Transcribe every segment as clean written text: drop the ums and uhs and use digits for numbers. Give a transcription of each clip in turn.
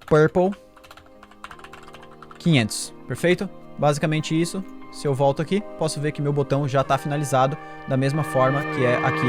purple 500, perfeito? Basicamente isso. Se eu volto aqui, posso ver que meu botão já está finalizado da mesma forma que é aqui.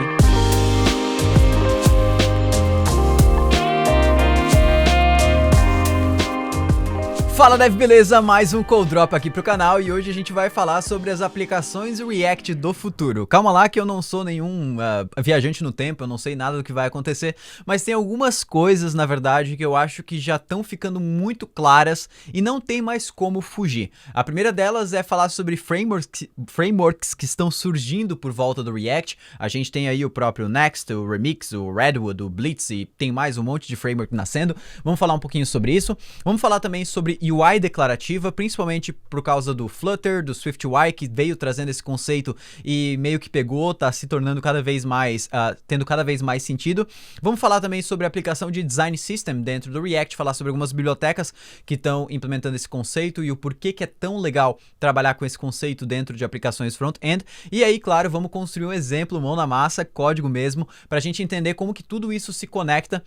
Fala Dev, beleza? Mais um Code Drop aqui pro canal e hoje a gente vai falar sobre as aplicações React do futuro. Calma lá que eu não sou nenhum viajante no tempo, eu não sei nada do que vai acontecer, mas tem algumas coisas, na verdade, que eu acho que já estão ficando muito claras e não tem mais como fugir. A primeira delas é falar sobre frameworks que estão surgindo por volta do React. A gente tem aí o próprio Next, o Remix, o Redwood, o Blitz e tem mais um monte de framework nascendo. Vamos falar um pouquinho sobre isso. Vamos falar também sobre UI declarativa, principalmente por causa do Flutter, do SwiftUI, que veio trazendo esse conceito e meio que pegou, tá se tornando cada vez mais, tendo cada vez mais sentido. Vamos falar também sobre a aplicação de Design System dentro do React, falar sobre algumas bibliotecas que estão implementando esse conceito e o porquê que é tão legal trabalhar com esse conceito dentro de aplicações front-end. E aí, claro, vamos construir um exemplo, mão na massa, código mesmo, para a gente entender como que tudo isso se conecta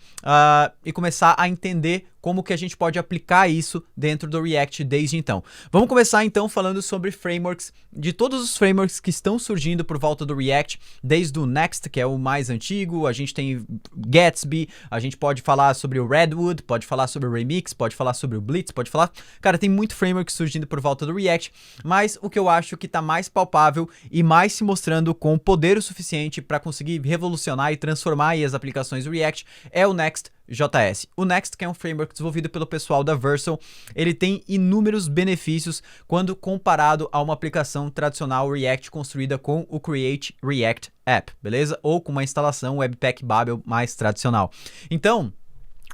e começar a entender como que a gente pode aplicar isso dentro do React desde então. Vamos começar então falando sobre frameworks, de todos os frameworks que estão surgindo por volta do React, desde o Next, que é o mais antigo, a gente tem Gatsby, a gente pode falar sobre o Redwood, pode falar sobre o Remix, pode falar sobre o Blitz, pode falar... Cara, tem muito framework surgindo por volta do React, mas o que eu acho que está mais palpável e mais se mostrando com poder o suficiente para conseguir revolucionar e transformar aí as aplicações React é o Next.js. O Next, que é um framework desenvolvido pelo pessoal da Vercel, ele tem inúmeros benefícios quando comparado a uma aplicação tradicional React construída com o Create React App, beleza? Ou com uma instalação Webpack Babel mais tradicional. Então,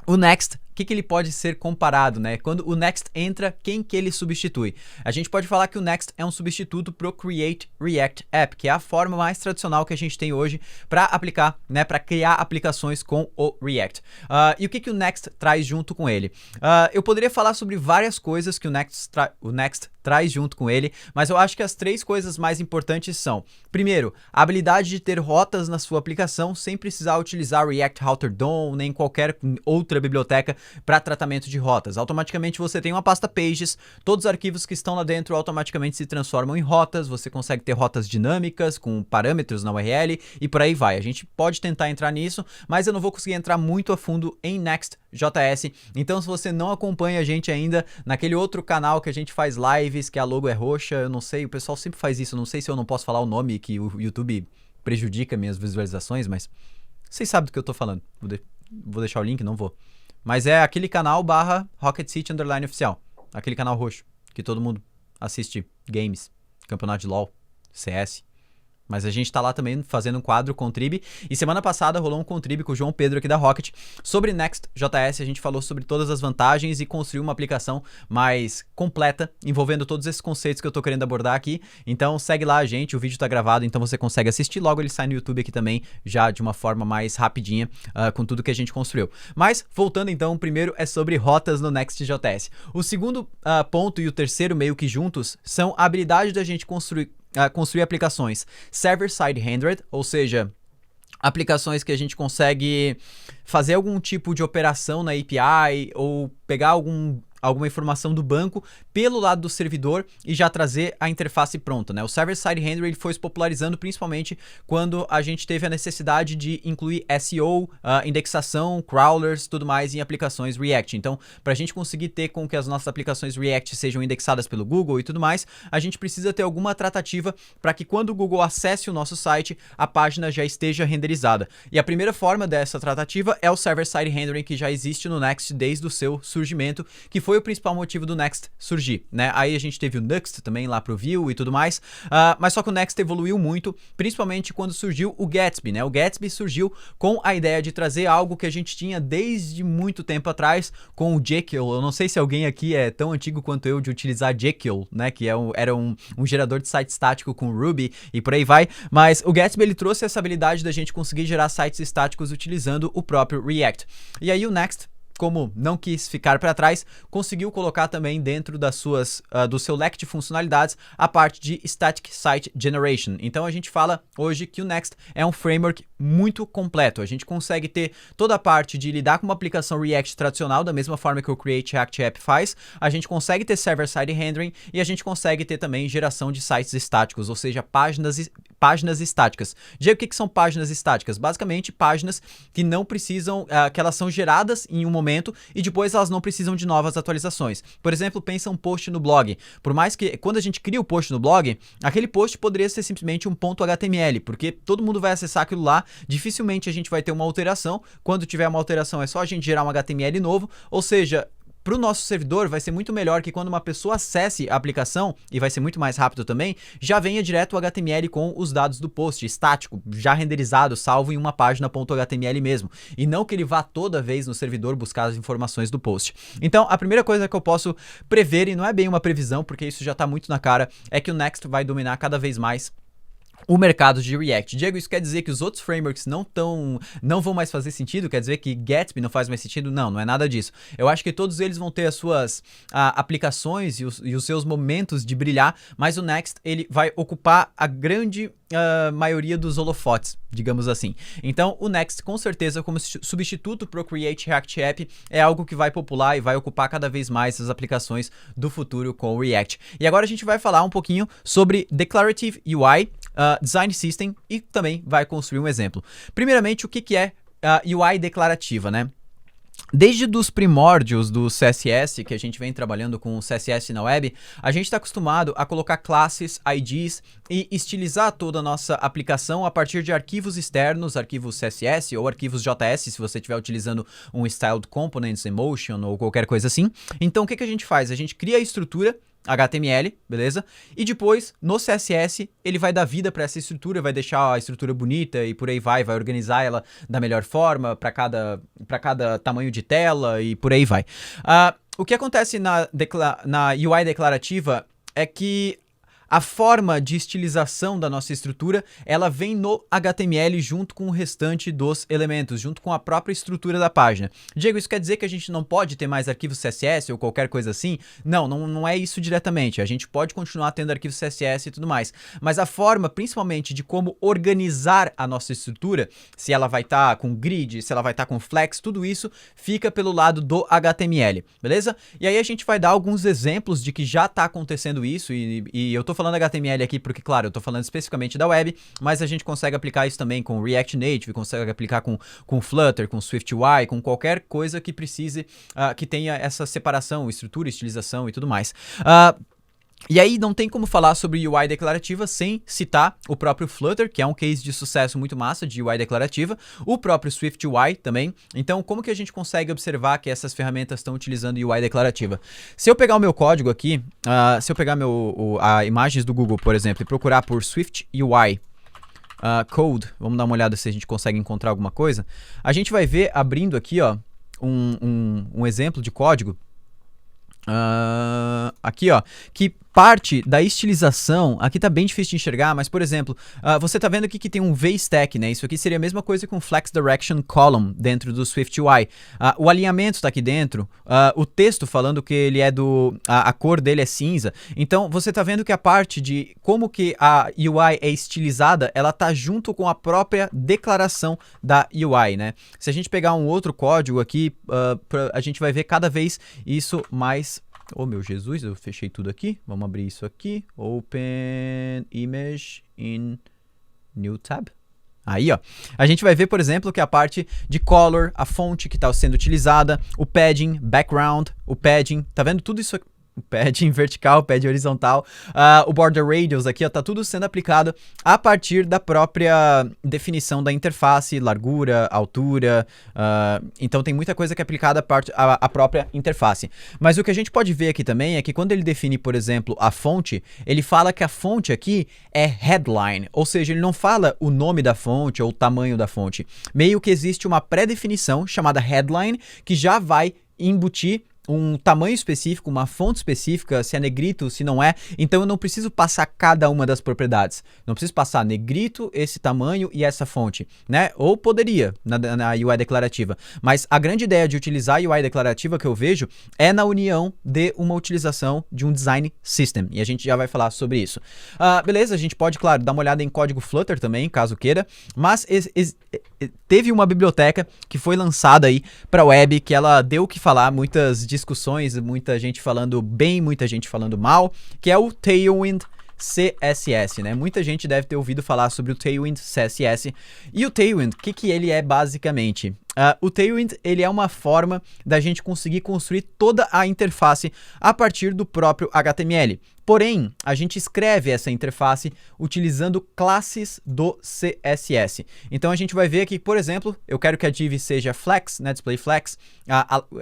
o Next, o que ele pode ser comparado, né? Quando o Next entra, quem que ele substitui? A gente pode falar que o Next é um substituto para o Create React App, que é a forma mais tradicional que a gente tem hoje para aplicar, né? Para criar aplicações com o React. E o que o Next traz junto com ele? Eu poderia falar sobre várias coisas que o Next traz junto com ele, mas eu acho que as três coisas mais importantes são: primeiro, a habilidade de ter rotas na sua aplicação sem precisar utilizar React Router DOM nem qualquer outra biblioteca para tratamento de rotas. Automaticamente você tem uma pasta Pages, todos os arquivos que estão lá dentro automaticamente se transformam em rotas, você consegue ter rotas dinâmicas com parâmetros na URL e por aí vai. A gente pode tentar entrar nisso, mas eu não vou conseguir entrar muito a fundo em Next.js, então se você não acompanha a gente ainda naquele outro canal que a gente faz lives, que a logo é roxa, eu não sei, o pessoal sempre faz isso, não sei se eu não posso falar o nome que o YouTube prejudica minhas visualizações, mas vocês sabem do que eu tô falando. Vou deixar o link, não vou. Mas é aquele canal /RocketCity_oficial. Aquele canal roxo que todo mundo assiste games, campeonato de LoL, CS. Mas a gente tá lá também fazendo um quadro Contrib. E semana passada rolou um Contrib com o João Pedro aqui da Rocket sobre Next.js. A gente falou sobre todas as vantagens e construiu uma aplicação mais completa, envolvendo todos esses conceitos que eu tô querendo abordar aqui. Então segue lá a gente, o vídeo tá gravado, então você consegue assistir. Logo ele sai no YouTube aqui também, já de uma forma mais rapidinha, com tudo que a gente construiu. Mas, voltando então, o primeiro é sobre rotas no Next.js. O segundo ponto e o terceiro meio que juntos são a habilidade da gente construir aplicações server-side rendered, ou seja, aplicações que a gente consegue fazer algum tipo de operação na API ou pegar alguma informação do banco pelo lado do servidor e já trazer a interface pronta, né? O server-side render ele foi se popularizando principalmente quando a gente teve a necessidade de incluir SEO, indexação, crawlers, tudo mais em aplicações React. Então, para a gente conseguir ter com que as nossas aplicações React sejam indexadas pelo Google e tudo mais, a gente precisa ter alguma tratativa para que quando o Google acesse o nosso site, a página já esteja renderizada. E a primeira forma dessa tratativa é o server-side rendering que já existe no Next desde o seu surgimento, que foi o principal motivo do Next surgir, né? Aí a gente teve o Nuxt também lá pro Vue e tudo mais, mas só que o Next evoluiu muito, principalmente quando surgiu o Gatsby, né? O Gatsby surgiu com a ideia de trazer algo que a gente tinha desde muito tempo atrás com o Jekyll. Eu não sei se alguém aqui é tão antigo quanto eu de utilizar Jekyll, né? Que era um gerador de site estático com Ruby e por aí vai, mas o Gatsby ele trouxe essa habilidade da gente conseguir gerar sites estáticos utilizando o próprio React. E aí o Next, como não quis ficar para trás, conseguiu colocar também dentro das do seu leque de funcionalidades a parte de Static Site Generation. Então a gente fala hoje que o Next é um framework muito completo. A gente consegue ter toda a parte de lidar com uma aplicação React tradicional, da mesma forma que o Create React App faz. A gente consegue ter server-side rendering e a gente consegue ter também geração de sites estáticos, ou seja, páginas estáticas. Diego, o que são páginas estáticas? Basicamente, páginas que não precisam, que elas são geradas em um momento e depois elas não precisam de novas atualizações. Por exemplo, pensa um post no blog. Por mais que, quando a gente cria o post no blog, aquele post poderia ser simplesmente um ponto HTML, porque todo mundo vai acessar aquilo lá, dificilmente a gente vai ter uma alteração. Quando tiver uma alteração é só a gente gerar um HTML novo, ou seja, para o nosso servidor vai ser muito melhor que quando uma pessoa acesse a aplicação, e vai ser muito mais rápido também, já venha direto o HTML com os dados do post, estático, já renderizado, salvo em uma página .html mesmo, e não que ele vá toda vez no servidor buscar as informações do post. Então, a primeira coisa que eu posso prever, e não é bem uma previsão, porque isso já está muito na cara, é que o Next vai dominar cada vez mais o mercado de React. Diego, isso quer dizer que os outros frameworks não vão mais fazer sentido? Quer dizer que Gatsby não faz mais sentido? Não, não é nada disso. Eu acho que todos eles vão ter as suas aplicações e os seus momentos de brilhar, mas o Next ele vai ocupar a grande maioria dos holofotes, digamos assim. Então, o Next, com certeza, como substituto para o Create React App, é algo que vai popular e vai ocupar cada vez mais as aplicações do futuro com o React. E agora a gente vai falar um pouquinho sobre Declarative UI, Design System, e também vai construir um exemplo. Primeiramente, o que é UI declarativa, né? Desde os primórdios do CSS, que a gente vem trabalhando com o CSS na web, a gente está acostumado a colocar classes, IDs e estilizar toda a nossa aplicação a partir de arquivos externos, arquivos CSS ou arquivos JS, se você estiver utilizando um Styled Components, Emotion ou qualquer coisa assim. Então, o que a gente faz? A gente cria a estrutura HTML, beleza? E depois, no CSS, ele vai dar vida para essa estrutura, vai deixar a estrutura bonita e por aí vai organizar ela da melhor forma para cada tamanho de tela e por aí vai. O que acontece na UI declarativa é que a forma de estilização da nossa estrutura, ela vem no HTML junto com o restante dos elementos, junto com a própria estrutura da página. Diego, isso quer dizer que a gente não pode ter mais arquivos CSS ou qualquer coisa assim? Não é isso diretamente. A gente pode continuar tendo arquivos CSS e tudo mais. Mas a forma, principalmente, de como organizar a nossa estrutura, se ela vai estar com grid, se ela vai estar com flex, tudo isso fica pelo lado do HTML, beleza? E aí a gente vai dar alguns exemplos de que já está acontecendo isso e eu tô falando HTML aqui porque, claro, eu tô falando especificamente da web, mas a gente consegue aplicar isso também com React Native, consegue aplicar com Flutter, com SwiftUI, com qualquer coisa que precise, que tenha essa separação, estrutura, estilização e tudo mais. E aí não tem como falar sobre UI declarativa sem citar o próprio Flutter, que é um case de sucesso muito massa de UI declarativa, o próprio SwiftUI também. Então, como que a gente consegue observar que essas ferramentas estão utilizando UI declarativa? Se eu pegar o meu código aqui, se eu pegar imagens do Google, por exemplo, e procurar por SwiftUI Code, vamos dar uma olhada se a gente consegue encontrar alguma coisa, a gente vai ver abrindo aqui, ó, um exemplo de código, aqui, ó, que parte da estilização, aqui tá bem difícil de enxergar, mas por exemplo, você tá vendo aqui que tem um VStack, né? Isso aqui seria a mesma coisa que um Flex Direction Column dentro do SwiftUI. O alinhamento tá aqui dentro, o texto falando que ele é a cor dele é cinza. Então, você tá vendo que a parte de como que a UI é estilizada, ela tá junto com a própria declaração da UI, né? Se a gente pegar um outro código aqui, a gente vai ver cada vez isso mais... Oh, meu Jesus, eu fechei tudo aqui. Vamos abrir isso aqui. Open Image in New Tab. Aí, ó. A gente vai ver, por exemplo, que a parte de color, a fonte que está sendo utilizada, o padding, background, o padding. Tá vendo tudo isso aqui? O padding vertical, padding horizontal, o border radius aqui, ó, tá tudo sendo aplicado a partir da própria definição da interface, largura, altura, então tem muita coisa que é aplicada à própria interface. Mas o que a gente pode ver aqui também é que quando ele define, por exemplo, a fonte, ele fala que a fonte aqui é headline, ou seja, ele não fala o nome da fonte ou o tamanho da fonte. Meio que existe uma pré-definição chamada headline que já vai embutir um tamanho específico, uma fonte específica, se é negrito, se não é. Então eu não preciso passar cada uma das propriedades. Não preciso passar negrito, esse tamanho e essa fonte, né? Ou poderia na UI declarativa. Mas a grande ideia de utilizar a UI declarativa que eu vejo é na união de uma utilização de um design system. E a gente já vai falar sobre isso. Beleza, a gente pode, claro, dar uma olhada em código Flutter também, caso queira. Mas teve uma biblioteca que foi lançada aí para web, que ela deu o que falar, muitas discussões, muita gente falando bem, muita gente falando mal, que é o Tailwind CSS, né? Muita gente deve ter ouvido falar sobre o Tailwind CSS. E o Tailwind, o que ele é basicamente? O Tailwind, ele é uma forma da gente conseguir construir toda a interface a partir do próprio HTML. Porém, a gente escreve essa interface utilizando classes do CSS. Então a gente vai ver aqui, por exemplo, eu quero que a div seja flex, né, display flex,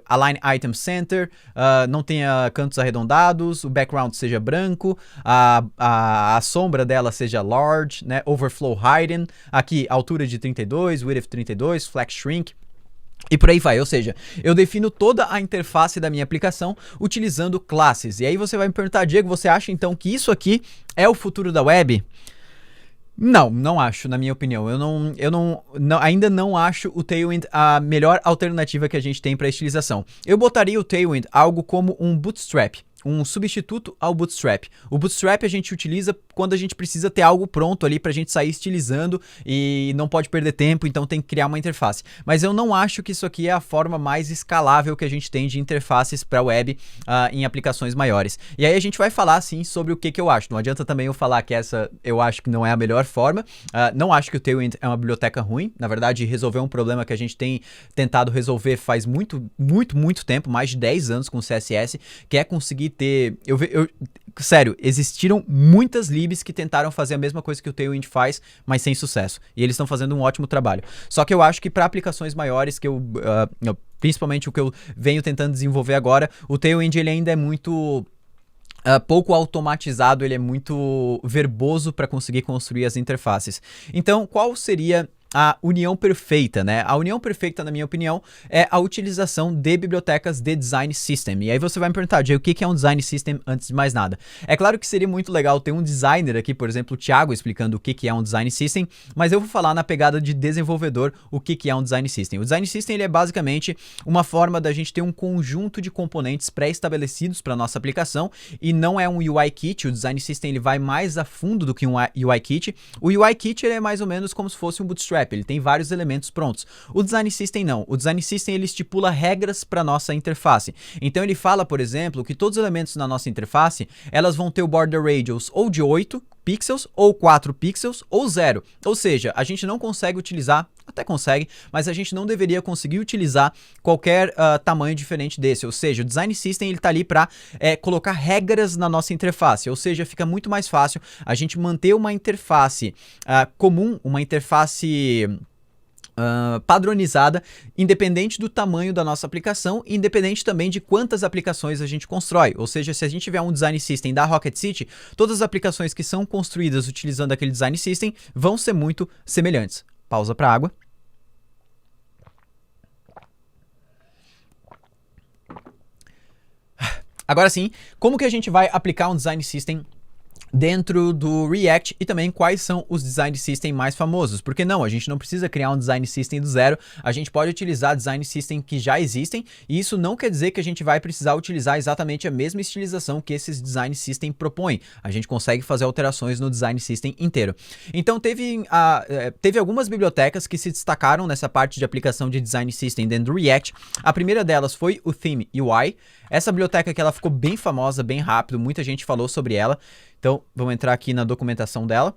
align item center, não tenha cantos arredondados, o background seja branco, a sombra dela seja large, né, overflow hidden, aqui altura de 32, width 32, flex shrink. E por aí vai, ou seja, eu defino toda a interface da minha aplicação utilizando classes. E aí você vai me perguntar, Diego, você acha então que isso aqui é o futuro da web? Não, não acho, na minha opinião. Ainda não acho o Tailwind a melhor alternativa que a gente tem para estilização. Eu botaria o Tailwind algo como um Bootstrap. Um substituto ao Bootstrap. O Bootstrap a gente utiliza quando a gente precisa ter algo pronto ali pra gente sair estilizando e não pode perder tempo, então tem que criar uma interface. Mas eu não acho que isso aqui é a forma mais escalável que a gente tem de interfaces para web em aplicações maiores. E aí a gente vai falar sim sobre o que eu acho. Não adianta também eu falar que essa eu acho que não é a melhor forma. Não acho que o Tailwind é uma biblioteca ruim. Na verdade, resolveu um problema que a gente tem tentado resolver faz muito tempo, mais de 10 anos com o CSS, que é conseguir ter... Sério, existiram muitas libs que tentaram fazer a mesma coisa que o Tailwind faz, mas sem sucesso. E eles estão fazendo um ótimo trabalho. Só que eu acho que para aplicações maiores, principalmente o que eu venho tentando desenvolver agora, o Tailwind ele ainda é muito... pouco automatizado, ele é muito verboso para conseguir construir as interfaces. Então, qual seria a união perfeita, né? A união perfeita, na minha opinião, é a utilização de bibliotecas de design system. E aí você vai me perguntar, Jay, o que é um design system antes de mais nada? É claro que seria muito legal ter um designer aqui, por exemplo, o Thiago, explicando o que é um design system, mas eu vou falar na pegada de desenvolvedor o que é um design system. O design system ele é basicamente uma forma da gente ter um conjunto de componentes pré-estabelecidos para nossa aplicação e não é um UI kit. O design system ele vai mais a fundo do que um UI kit. O UI kit ele é mais ou menos como se fosse um bootstrap. Ele tem vários elementos prontos. O Design System não. O Design System ele estipula regras para nossa interface. Então ele fala, por exemplo, que todos os elementos na nossa interface, elas vão ter o border radius ou de 8 pixels, ou 4 pixels, ou 0. Ou seja, a gente não consegue utilizar, até consegue, mas a gente não deveria conseguir utilizar qualquer tamanho diferente desse. Ou seja, o Design System ele tá ali para colocar regras na nossa interface. Ou seja, fica muito mais fácil a gente manter uma interface comum, uma interface padronizada, independente do tamanho da nossa aplicação e independente também de quantas aplicações a gente constrói. Ou seja, se a gente tiver um design system da Rocket City, todas as aplicações que são construídas utilizando aquele design system vão ser muito semelhantes. Pausa para água. Agora sim, como que a gente vai aplicar um design system dentro do React e também quais são os design system mais famosos? Porque não, a gente não precisa criar um design system do zero, a gente pode utilizar design system que já existem e isso não quer dizer que a gente vai precisar utilizar exatamente a mesma estilização que esses design system propõem. A gente consegue fazer alterações no design system inteiro. Então teve algumas bibliotecas que se destacaram nessa parte de aplicação de design system dentro do React. A primeira delas foi o Theme UI. Essa biblioteca que ela ficou bem famosa, bem rápido, muita gente falou sobre ela. Então, vamos entrar aqui na documentação dela.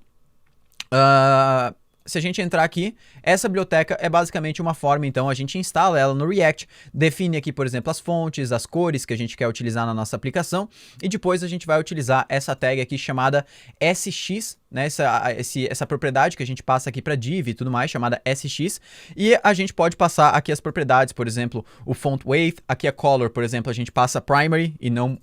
Se a gente entrar aqui, essa biblioteca é basicamente uma forma, então a gente instala ela no React, define aqui, por exemplo, as fontes, as cores que a gente quer utilizar na nossa aplicação e depois a gente vai utilizar essa tag aqui chamada SX, né, essa propriedade que a gente passa aqui para div e tudo mais, chamada SX, e a gente pode passar aqui as propriedades, por exemplo, o font weight, aqui a color, por exemplo, a gente passa primary e não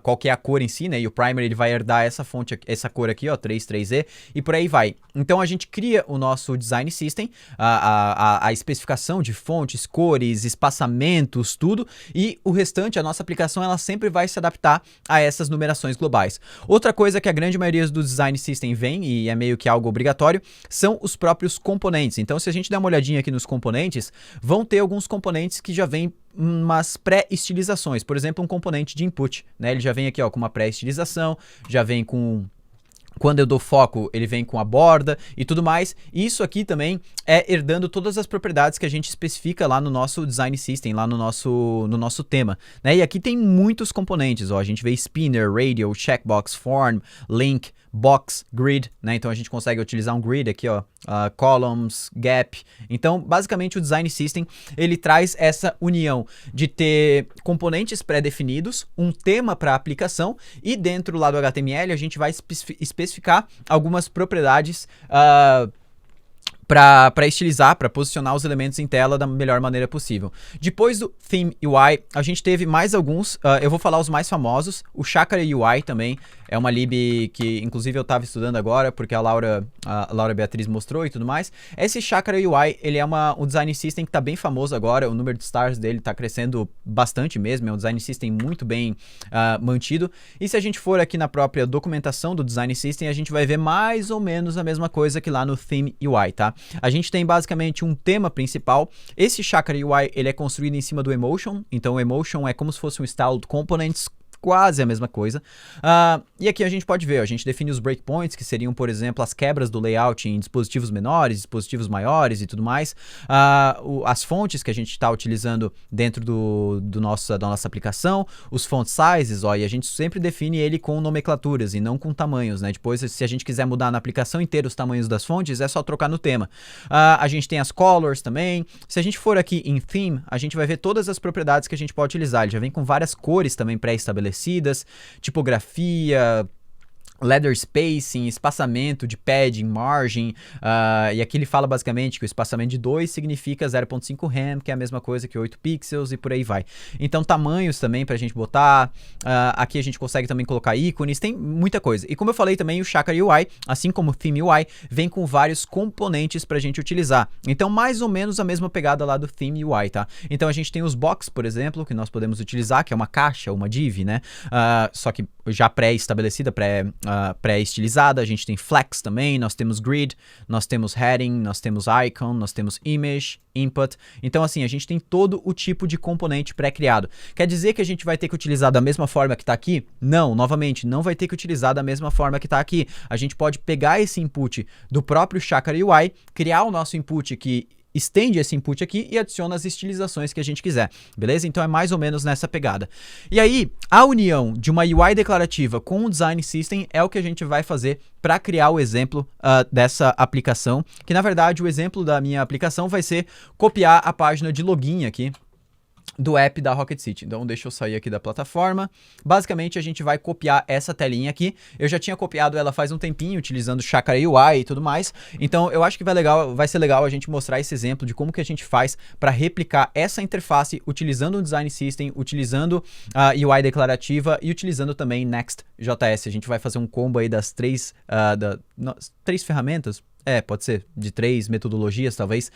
qual que é a cor em si, né? E o primer ele vai herdar essa fonte, essa cor aqui, ó, 33E, e por aí vai. Então a gente cria o nosso design system, a especificação de fontes, cores, espaçamentos, tudo, e o restante, a nossa aplicação, ela sempre vai se adaptar a essas numerações globais. Outra coisa que a grande maioria do design system vem, e é meio que algo obrigatório, são os próprios componentes. Então se a gente der uma olhadinha aqui nos componentes, vão ter alguns componentes que já vêm umas pré-estilizações, por exemplo, um componente de input, né? Ele já vem aqui, ó, com uma pré-estilização, já vem com... Quando eu dou foco, ele vem com a borda e tudo mais. Isso aqui também é herdando todas as propriedades que a gente especifica lá no nosso design system, lá no nosso tema, né? E aqui tem muitos componentes, ó. A gente vê spinner, radial, checkbox, form, link, box, grid, né? Então a gente consegue utilizar um grid aqui, ó, columns, gap. Então, basicamente o design system, ele traz essa união de ter componentes pré-definidos, um tema para aplicação e dentro lá do HTML a gente vai especificar algumas propriedades para estilizar, para posicionar os elementos em tela da melhor maneira possível. Depois do Theme UI, a gente teve mais alguns, eu vou falar os mais famosos, o Chakra UI também, é uma lib que inclusive eu estava estudando agora, porque a Laura Beatriz mostrou e tudo mais. Esse Chakra UI, ele é um design system que está bem famoso agora, o número de stars dele está crescendo bastante mesmo, é um design system muito bem mantido. E se a gente for aqui na própria documentação do design system, a gente vai ver mais ou menos a mesma coisa que lá no Theme UI, tá? A gente tem basicamente um tema principal. Esse Chakra UI, ele é construído em cima do Emotion, então o Emotion é como se fosse um Styled Components, quase a mesma coisa. E aqui a gente pode ver, ó, a gente define os breakpoints, que seriam, por exemplo, as quebras do layout em dispositivos menores, dispositivos maiores e tudo mais. As fontes que a gente está utilizando dentro da nossa aplicação, os font sizes, ó, e a gente sempre define ele com nomenclaturas e não com tamanhos, né? Depois, se a gente quiser mudar na aplicação inteira os tamanhos das fontes, é só trocar no tema. A gente tem as colors também. Se a gente for aqui em theme, a gente vai ver todas as propriedades que a gente pode utilizar. Ele já vem com várias cores também pré-estabelecidas, tipografia, ladder spacing, espaçamento de padding, margem, e aqui ele fala basicamente que o espaçamento de 2 significa 0.5 rem, que é a mesma coisa que 8 pixels e por aí vai. Então tamanhos também pra gente botar, aqui a gente consegue também colocar ícones, tem muita coisa. E como eu falei também, o Chakra UI, assim como o Theme UI, vem com vários componentes pra gente utilizar. Então mais ou menos a mesma pegada lá do Theme UI, tá? Então a gente tem os box, por exemplo, que nós podemos utilizar, que é uma caixa, uma div, né? Só que já pré-estabelecida, pré-estilizada. A gente tem flex também, nós temos grid, nós temos heading, nós temos icon, nós temos image, input. Então assim, a gente tem todo o tipo de componente pré-criado. Quer dizer que a gente vai ter que utilizar da mesma forma que está aqui? Não, novamente, não vai ter que utilizar da mesma forma que está aqui. A gente pode pegar esse input do próprio Chakra UI, criar o nosso input que estende esse input aqui e adiciona as estilizações que a gente quiser, beleza? Então é mais ou menos nessa pegada. E aí, a união de uma UI declarativa com um design system é o que a gente vai fazer para criar o exemplo dessa aplicação, que na verdade o exemplo da minha aplicação vai ser copiar a página de login aqui do app da Rocket City. Então deixa eu sair aqui da plataforma. Basicamente a gente vai copiar essa telinha aqui. Eu já tinha copiado ela faz um tempinho utilizando Chakra UI e tudo mais. Então eu acho que vai ser legal a gente mostrar esse exemplo de como que a gente faz para replicar essa interface utilizando um design system, utilizando a UI declarativa e utilizando também Next.js. A gente vai fazer um combo aí das três ferramentas. Pode ser, de 3 metodologias, talvez,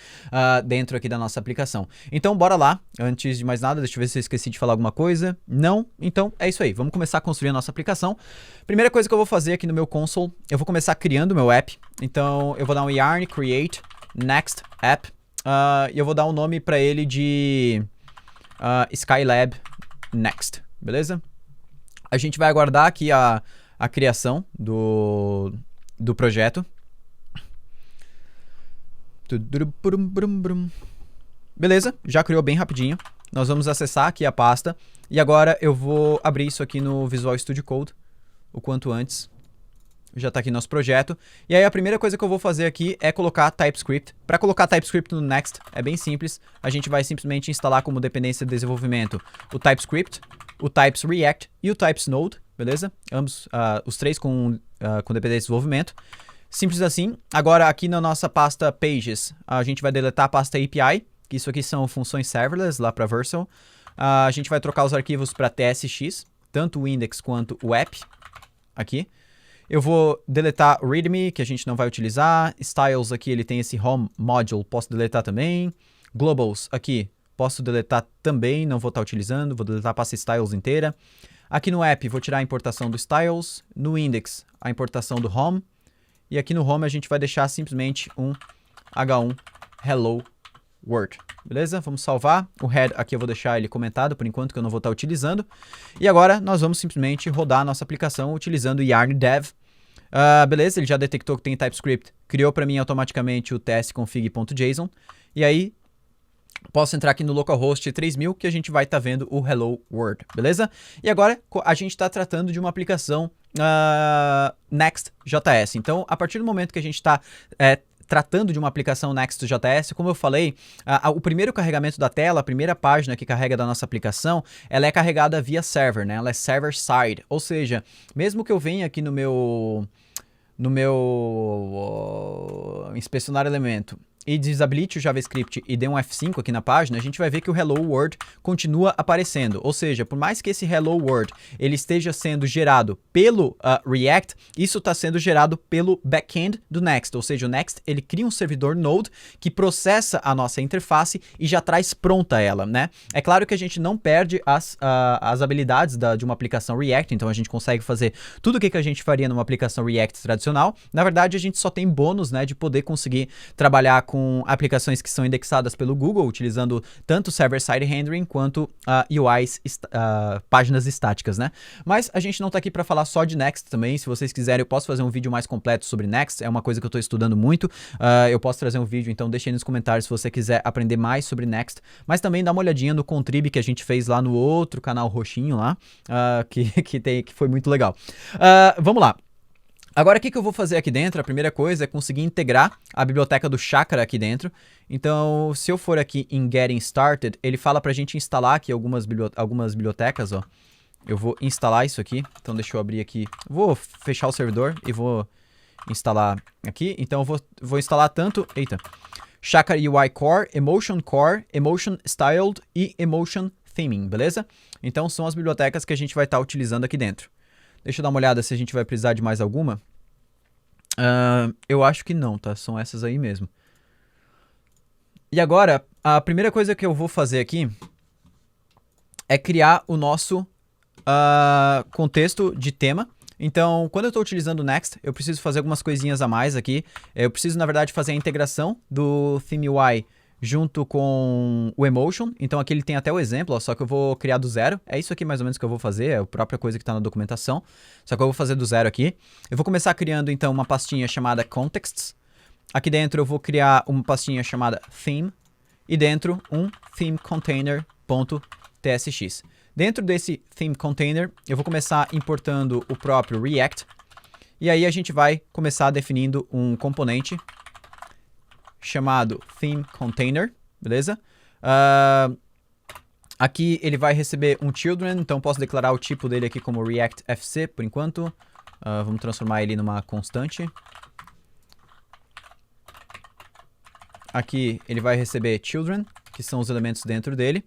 dentro aqui da nossa aplicação. Então, bora lá. Antes de mais nada, deixa eu ver se eu esqueci de falar alguma coisa. Não? Então, é isso aí. Vamos começar a construir a nossa aplicação. Primeira coisa que eu vou fazer aqui no meu console, eu vou começar criando o meu app. Então, eu vou dar um yarn create next app. E eu vou dar um nome para ele de Skylab Next, beleza? A gente vai aguardar aqui a criação do projeto. Beleza, já criou bem rapidinho. Nós vamos acessar aqui a pasta. E agora eu vou abrir isso aqui no Visual Studio Code o quanto antes. Já está aqui nosso projeto. E aí a primeira coisa que eu vou fazer aqui é colocar TypeScript. Para colocar TypeScript no Next é bem simples. A gente vai simplesmente instalar como dependência de desenvolvimento o TypeScript, o Types React e o Types Node, beleza? Ambos, os três com dependência de desenvolvimento. Simples assim. Agora aqui na nossa pasta Pages, a gente vai deletar a pasta API, que isso aqui são funções serverless lá para Vercel. A gente vai trocar os arquivos para TSX, tanto o index quanto o app, aqui. Eu vou deletar o readme, que a gente não vai utilizar. Styles aqui, ele tem esse home module, posso deletar também. Globals aqui, posso deletar também, não vou estar utilizando, vou deletar a pasta styles inteira. Aqui no app, vou tirar a importação do styles. No index, a importação do home. E aqui no home, a gente vai deixar simplesmente um h1 hello world. Beleza? Vamos salvar. O head aqui eu vou deixar ele comentado por enquanto, que eu não vou estar utilizando. E agora, nós vamos simplesmente rodar a nossa aplicação utilizando o yarn dev. Beleza, ele já detectou que tem TypeScript, criou para mim automaticamente o tsconfig.json, e aí posso entrar aqui no localhost 3000 que a gente vai estar vendo o hello world, beleza? E agora a gente está tratando de uma aplicação Next.js, então a partir do momento que a gente está tratando de uma aplicação Next.js, como eu falei, o primeiro carregamento da tela, a primeira página que carrega da nossa aplicação, ela é carregada via server, né? Ela é server-side, ou seja, mesmo que eu venha aqui no meu inspecionar elemento e desabilite o JavaScript e dê um F5 aqui na página, a gente vai ver que o Hello World continua aparecendo. Ou seja, por mais que esse Hello World ele esteja sendo gerado pelo React, isso está sendo gerado pelo backend do Next. Ou seja, o Next ele cria um servidor Node que processa a nossa interface e já traz pronta ela, né? É claro que a gente não perde as habilidades de uma aplicação React, então a gente consegue fazer tudo o que a gente faria numa aplicação React tradicional. Na verdade, a gente só tem bônus, né, de poder conseguir trabalhar com aplicações que são indexadas pelo Google, utilizando tanto server-side rendering quanto UIs, páginas estáticas, né? Mas a gente não está aqui para falar só de Next também. Se vocês quiserem, eu posso fazer um vídeo mais completo sobre Next. É uma coisa que eu estou estudando muito. Eu posso trazer um vídeo, então deixe aí nos comentários se você quiser aprender mais sobre Next. Mas também dá uma olhadinha no Contrib que a gente fez lá no outro canal roxinho lá, que foi muito legal. Vamos lá. Agora, o que eu vou fazer aqui dentro? A primeira coisa é conseguir integrar a biblioteca do Chakra aqui dentro. Então, se eu for aqui em Getting Started, ele fala pra gente instalar aqui algumas bibliotecas, ó. Eu vou instalar isso aqui. Então, deixa eu abrir aqui. Vou fechar o servidor e vou instalar aqui. Então, eu vou instalar tanto... Eita. Chakra UI Core, Emotion Styled e Emotion Theming, beleza? Então, são as bibliotecas que a gente vai estar utilizando aqui dentro. Deixa eu dar uma olhada se a gente vai precisar de mais alguma. Eu acho que não, tá? São essas aí mesmo. E agora, a primeira coisa que eu vou fazer aqui é criar o nosso contexto de tema. Então, quando eu estou utilizando o Next, eu preciso fazer algumas coisinhas a mais aqui. Eu preciso, na verdade, fazer a integração do Theme UI junto com o Emotion. Então aqui ele tem até o exemplo, ó, só que eu vou criar do zero. É isso aqui mais ou menos que eu vou fazer, é a própria coisa que está na documentação. Só que eu vou fazer do zero aqui. Eu vou começar criando então uma pastinha chamada Contexts. Aqui dentro eu vou criar uma pastinha chamada Theme. E dentro um Theme Container.tsx. Dentro desse Theme Container eu vou começar importando o próprio React. E aí a gente vai começar definindo um componente chamado Theme Container, beleza? Aqui ele vai receber um children, então posso declarar o tipo dele aqui como React FC por enquanto. Vamos transformar ele numa constante. Aqui ele vai receber children, que são os elementos dentro dele.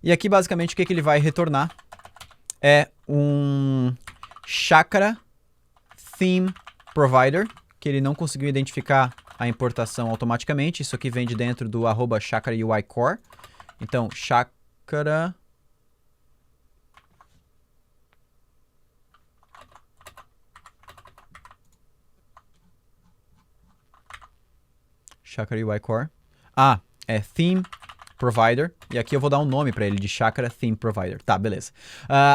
E aqui basicamente o que ele vai retornar é um Chakra Theme Provider, que ele não conseguiu identificar a importação automaticamente. Isso aqui vem de dentro do @ChakraUICore. Então, Chakra UICore. É Theme Provider. E aqui eu vou dar um nome para ele de Chakra Theme Provider. Tá, beleza.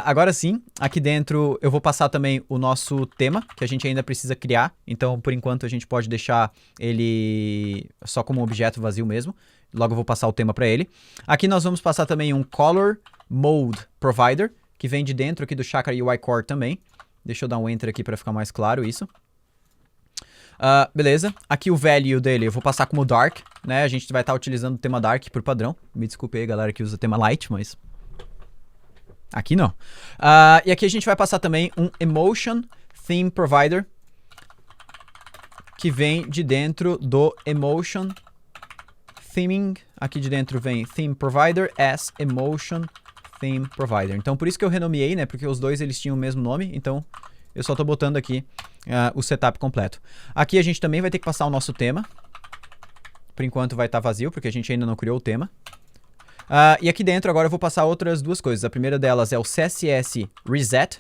Agora sim, aqui dentro eu vou passar também o nosso tema, que a gente ainda precisa criar. Então, por enquanto, a gente pode deixar ele só como um objeto vazio mesmo. Logo eu vou passar o tema para ele. Aqui nós vamos passar também um Color Mode Provider, que vem de dentro aqui do Chakra UI Core também. Deixa eu dar um Enter aqui para ficar mais claro isso. Beleza, aqui o value dele eu vou passar como dark, né? A gente vai estar utilizando o tema dark por padrão. Me desculpe aí, galera, que usa tema light, mas aqui não. E aqui a gente vai passar também um Emotion Theme Provider, que vem de dentro do Emotion Theming. Aqui de dentro vem Theme Provider as Emotion Theme Provider. Então, por isso que eu renomeei, né? Porque os dois eles tinham o mesmo nome, então eu só tô botando aqui o setup completo. Aqui a gente também vai ter que passar o nosso tema. Por enquanto vai estar vazio, porque a gente ainda não criou o tema. E aqui dentro agora eu vou passar outras duas coisas. A primeira delas é o CSS Reset.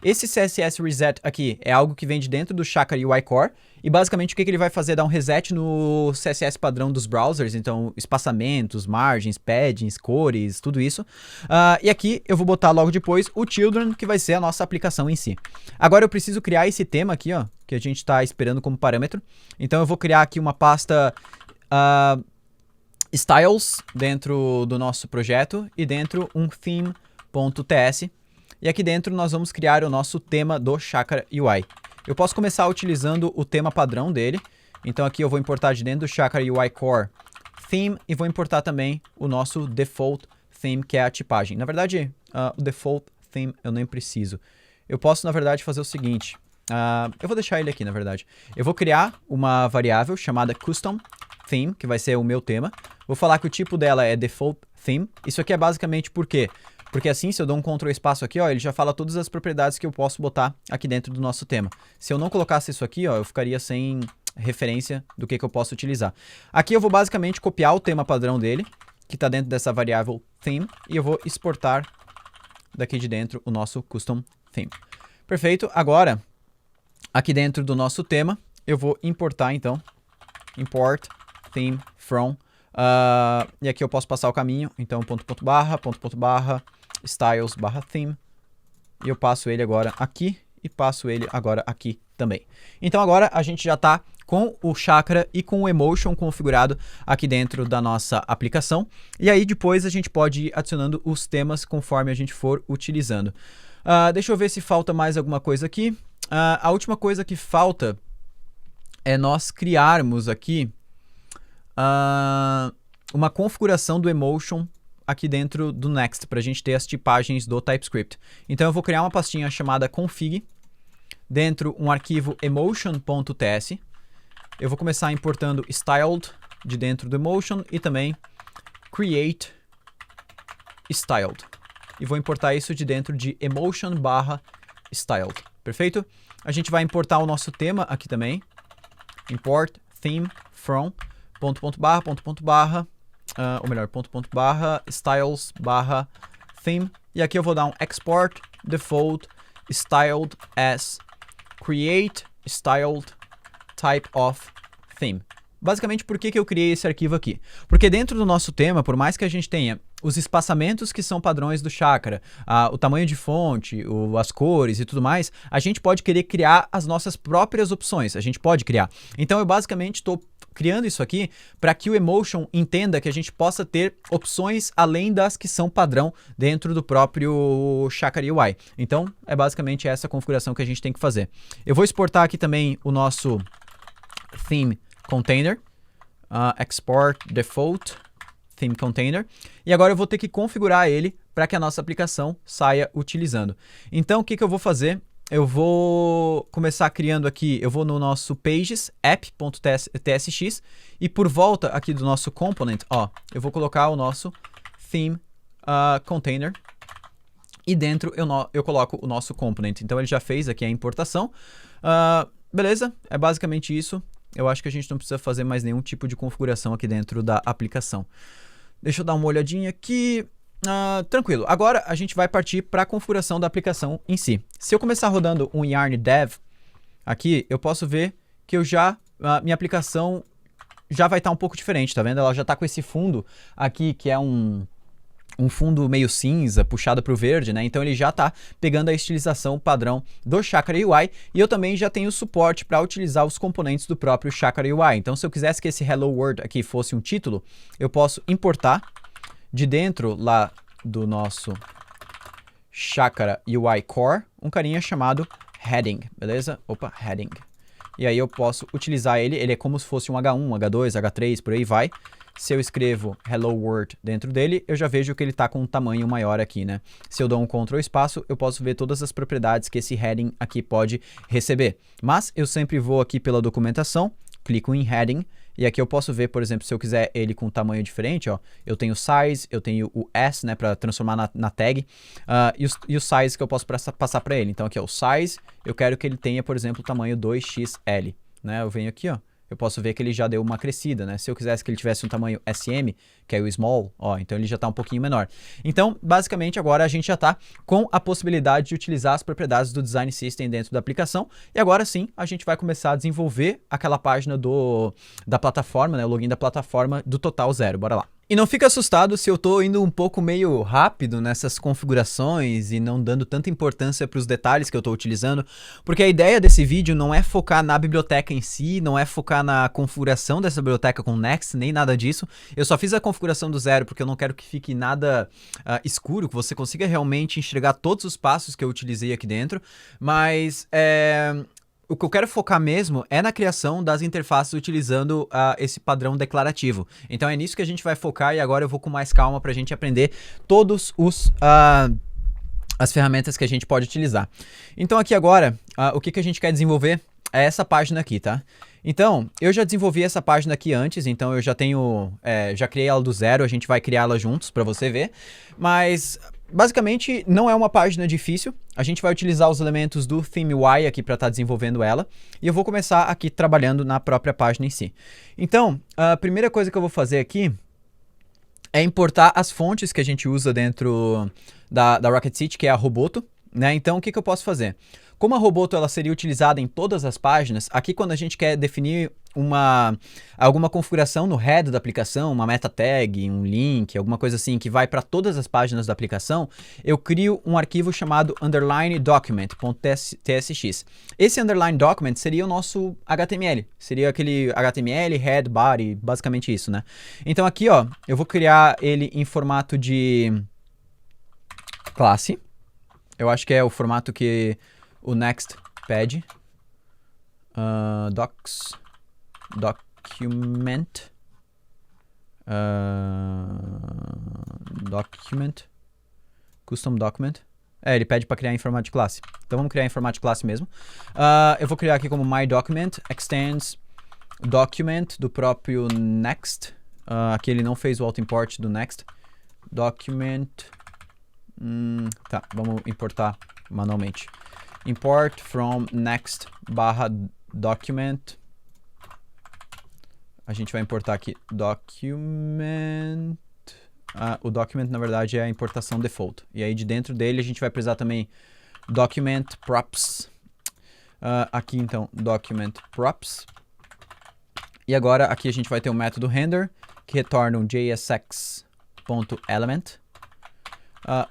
Esse CSS Reset aqui é algo que vem de dentro do Chakra UI Core. E basicamente o que ele vai fazer é dar um reset no CSS padrão dos browsers. Então, espaçamentos, margens, paddings, cores, tudo isso. E aqui eu vou botar logo depois o Children, que vai ser a nossa aplicação em si. Agora eu preciso criar esse tema aqui, ó, que a gente está esperando como parâmetro. Então eu vou criar aqui uma pasta styles dentro do nosso projeto e dentro um theme.ts. E aqui dentro nós vamos criar o nosso tema do Chakra UI. Eu posso começar utilizando o tema padrão dele. Então aqui eu vou importar de dentro do Chakra UI Core Theme e vou importar também o nosso Default Theme, que é a tipagem. Na verdade, o Default Theme eu nem preciso. Eu posso, na verdade, fazer o seguinte. Eu vou deixar ele aqui, na verdade. Eu vou criar uma variável chamada Custom Theme, que vai ser o meu tema. Vou falar que o tipo dela é Default Theme. Isso aqui é basicamente por quê? Porque assim, se eu dou um Ctrl espaço aqui, ó, ele já fala todas as propriedades que eu posso botar aqui dentro do nosso tema. Se eu não colocasse isso aqui, ó, eu ficaria sem referência do que eu posso utilizar. Aqui eu vou basicamente copiar o tema padrão dele, que está dentro dessa variável theme, e eu vou exportar daqui de dentro o nosso custom theme. Perfeito. Agora, aqui dentro do nosso tema, eu vou importar, então, import theme from, e aqui eu posso passar o caminho, então, ponto barra, styles barra theme, e eu passo ele agora aqui, e passo ele agora aqui também. Então agora a gente já está com o Chakra e com o Emotion configurado aqui dentro da nossa aplicação, e aí depois a gente pode ir adicionando os temas conforme a gente for utilizando. Deixa eu ver se falta mais alguma coisa aqui. A última coisa que falta é nós criarmos aqui uma configuração do Emotion aqui dentro do Next, para a gente ter as tipagens do TypeScript. Então eu vou criar uma pastinha chamada config, dentro um arquivo emotion.ts. Eu vou começar importando styled de dentro do Emotion e também create styled. E vou importar isso de dentro de emotion barra styled. Perfeito? A gente vai importar o nosso tema aqui também. Import theme from styles barra theme. E aqui eu vou dar um export default styled as create styled type of theme. Basicamente, por que eu criei esse arquivo aqui? Porque dentro do nosso tema, por mais que a gente tenha os espaçamentos que são padrões do Chakra, o tamanho de fonte, as cores e tudo mais, a gente pode querer criar as nossas próprias opções. A gente pode criar. Então, eu basicamente estou criando isso aqui para que o Emotion entenda que a gente possa ter opções além das que são padrão dentro do próprio Chakra UI. Então, é basicamente essa configuração que a gente tem que fazer. Eu vou exportar aqui também o nosso theme container, export default theme container, e agora eu vou ter que configurar ele para que a nossa aplicação saia utilizando. Então, o que eu vou fazer? Eu vou começar criando aqui, eu vou no nosso pages, app.tsx, e por volta aqui do nosso component, ó, eu vou colocar o nosso theme container, e dentro eu coloco o nosso component. Então ele já fez aqui a importação. Beleza, é basicamente isso. Eu acho que a gente não precisa fazer mais nenhum tipo de configuração aqui dentro da aplicação. Deixa eu dar uma olhadinha aqui. Tranquilo. Agora a gente vai partir para a configuração da aplicação em si. Se eu começar rodando um yarn dev aqui, eu posso ver que minha aplicação já vai estar um pouco diferente, tá vendo? Ela já está com esse fundo aqui, que é um fundo meio cinza, puxado para o verde, né? Então ele já está pegando a estilização padrão do Chakra UI, e eu também já tenho suporte para utilizar os componentes do próprio Chakra UI. Então se eu quisesse que esse Hello World aqui fosse um título, eu posso importar de dentro lá do nosso Chakra UI Core um carinha chamado Heading, beleza? Opa, Heading. E aí eu posso utilizar ele é como se fosse um H1, H2, H3, por aí vai. Se eu escrevo Hello World dentro dele, eu já vejo que ele está com um tamanho maior aqui, né? Se eu dou um Ctrl espaço, eu posso ver todas as propriedades que esse heading aqui pode receber. Mas eu sempre vou aqui pela documentação, clico em Heading, E aqui eu posso ver, por exemplo, se eu quiser ele com um tamanho diferente, ó, eu tenho size, eu tenho o S, né, para transformar na tag, e o size que eu posso passar para ele. Então aqui, ó, o size, eu quero que ele tenha, por exemplo, o tamanho 2XL, né? Eu venho aqui, ó, eu posso ver que ele já deu uma crescida, né? Se eu quisesse que ele tivesse um tamanho SM, que é o small, ó, então ele já está um pouquinho menor. Então, basicamente, agora a gente já está com a possibilidade de utilizar as propriedades do Design System dentro da aplicação. E agora sim, a gente vai começar a desenvolver aquela página da plataforma, né? O login da plataforma do Total Zero. Bora lá. E não fica assustado se eu tô indo um pouco meio rápido nessas configurações e não dando tanta importância para os detalhes que eu tô utilizando, porque a ideia desse vídeo não é focar na biblioteca em si, não é focar na configuração dessa biblioteca com Next, nem nada disso. Eu só fiz a configuração do zero porque eu não quero que fique nada escuro, que você consiga realmente enxergar todos os passos que eu utilizei aqui dentro, mas o que eu quero focar mesmo é na criação das interfaces utilizando esse padrão declarativo. Então é nisso que a gente vai focar e agora eu vou com mais calma para a gente aprender todos as ferramentas que a gente pode utilizar. Então aqui agora, o que a gente quer desenvolver é essa página aqui, tá? Então, eu já desenvolvi essa página aqui antes, então eu já tenho, já criei ela do zero, a gente vai criá-la juntos para você ver, mas basicamente não é uma página difícil, a gente vai utilizar os elementos do Theme UI aqui para estar desenvolvendo ela, e eu vou começar aqui trabalhando na própria página em si. Então, a primeira coisa que eu vou fazer aqui é importar as fontes que a gente usa dentro da Rocket City, que é a Roboto, né? Então, o que eu posso fazer? Como a Roboto ela seria utilizada em todas as páginas, aqui quando a gente quer definir alguma configuração no head da aplicação, uma meta tag, um link, alguma coisa assim que vai para todas as páginas da aplicação, eu crio um arquivo chamado underline document.tsx. Esse underline document seria o nosso HTML, seria aquele HTML, head, body, basicamente isso, né? Então aqui, ó, eu vou criar ele em formato de classe. Eu acho que é o formato que o Next pede. Document. Custom document. Ele pede para criar em formato de classe. Então vamos criar em formato de classe mesmo. Eu vou criar aqui como my document extends document do próprio Next. Aqui ele não fez o auto-import do Next. Document. Tá, vamos importar manualmente. Import from next /document. A gente vai importar aqui document. O document, na verdade, é a importação default. E aí, de dentro dele, a gente vai precisar também document props. Aqui, então, document props. E agora, aqui a gente vai ter o método render, que retorna um jsx.element.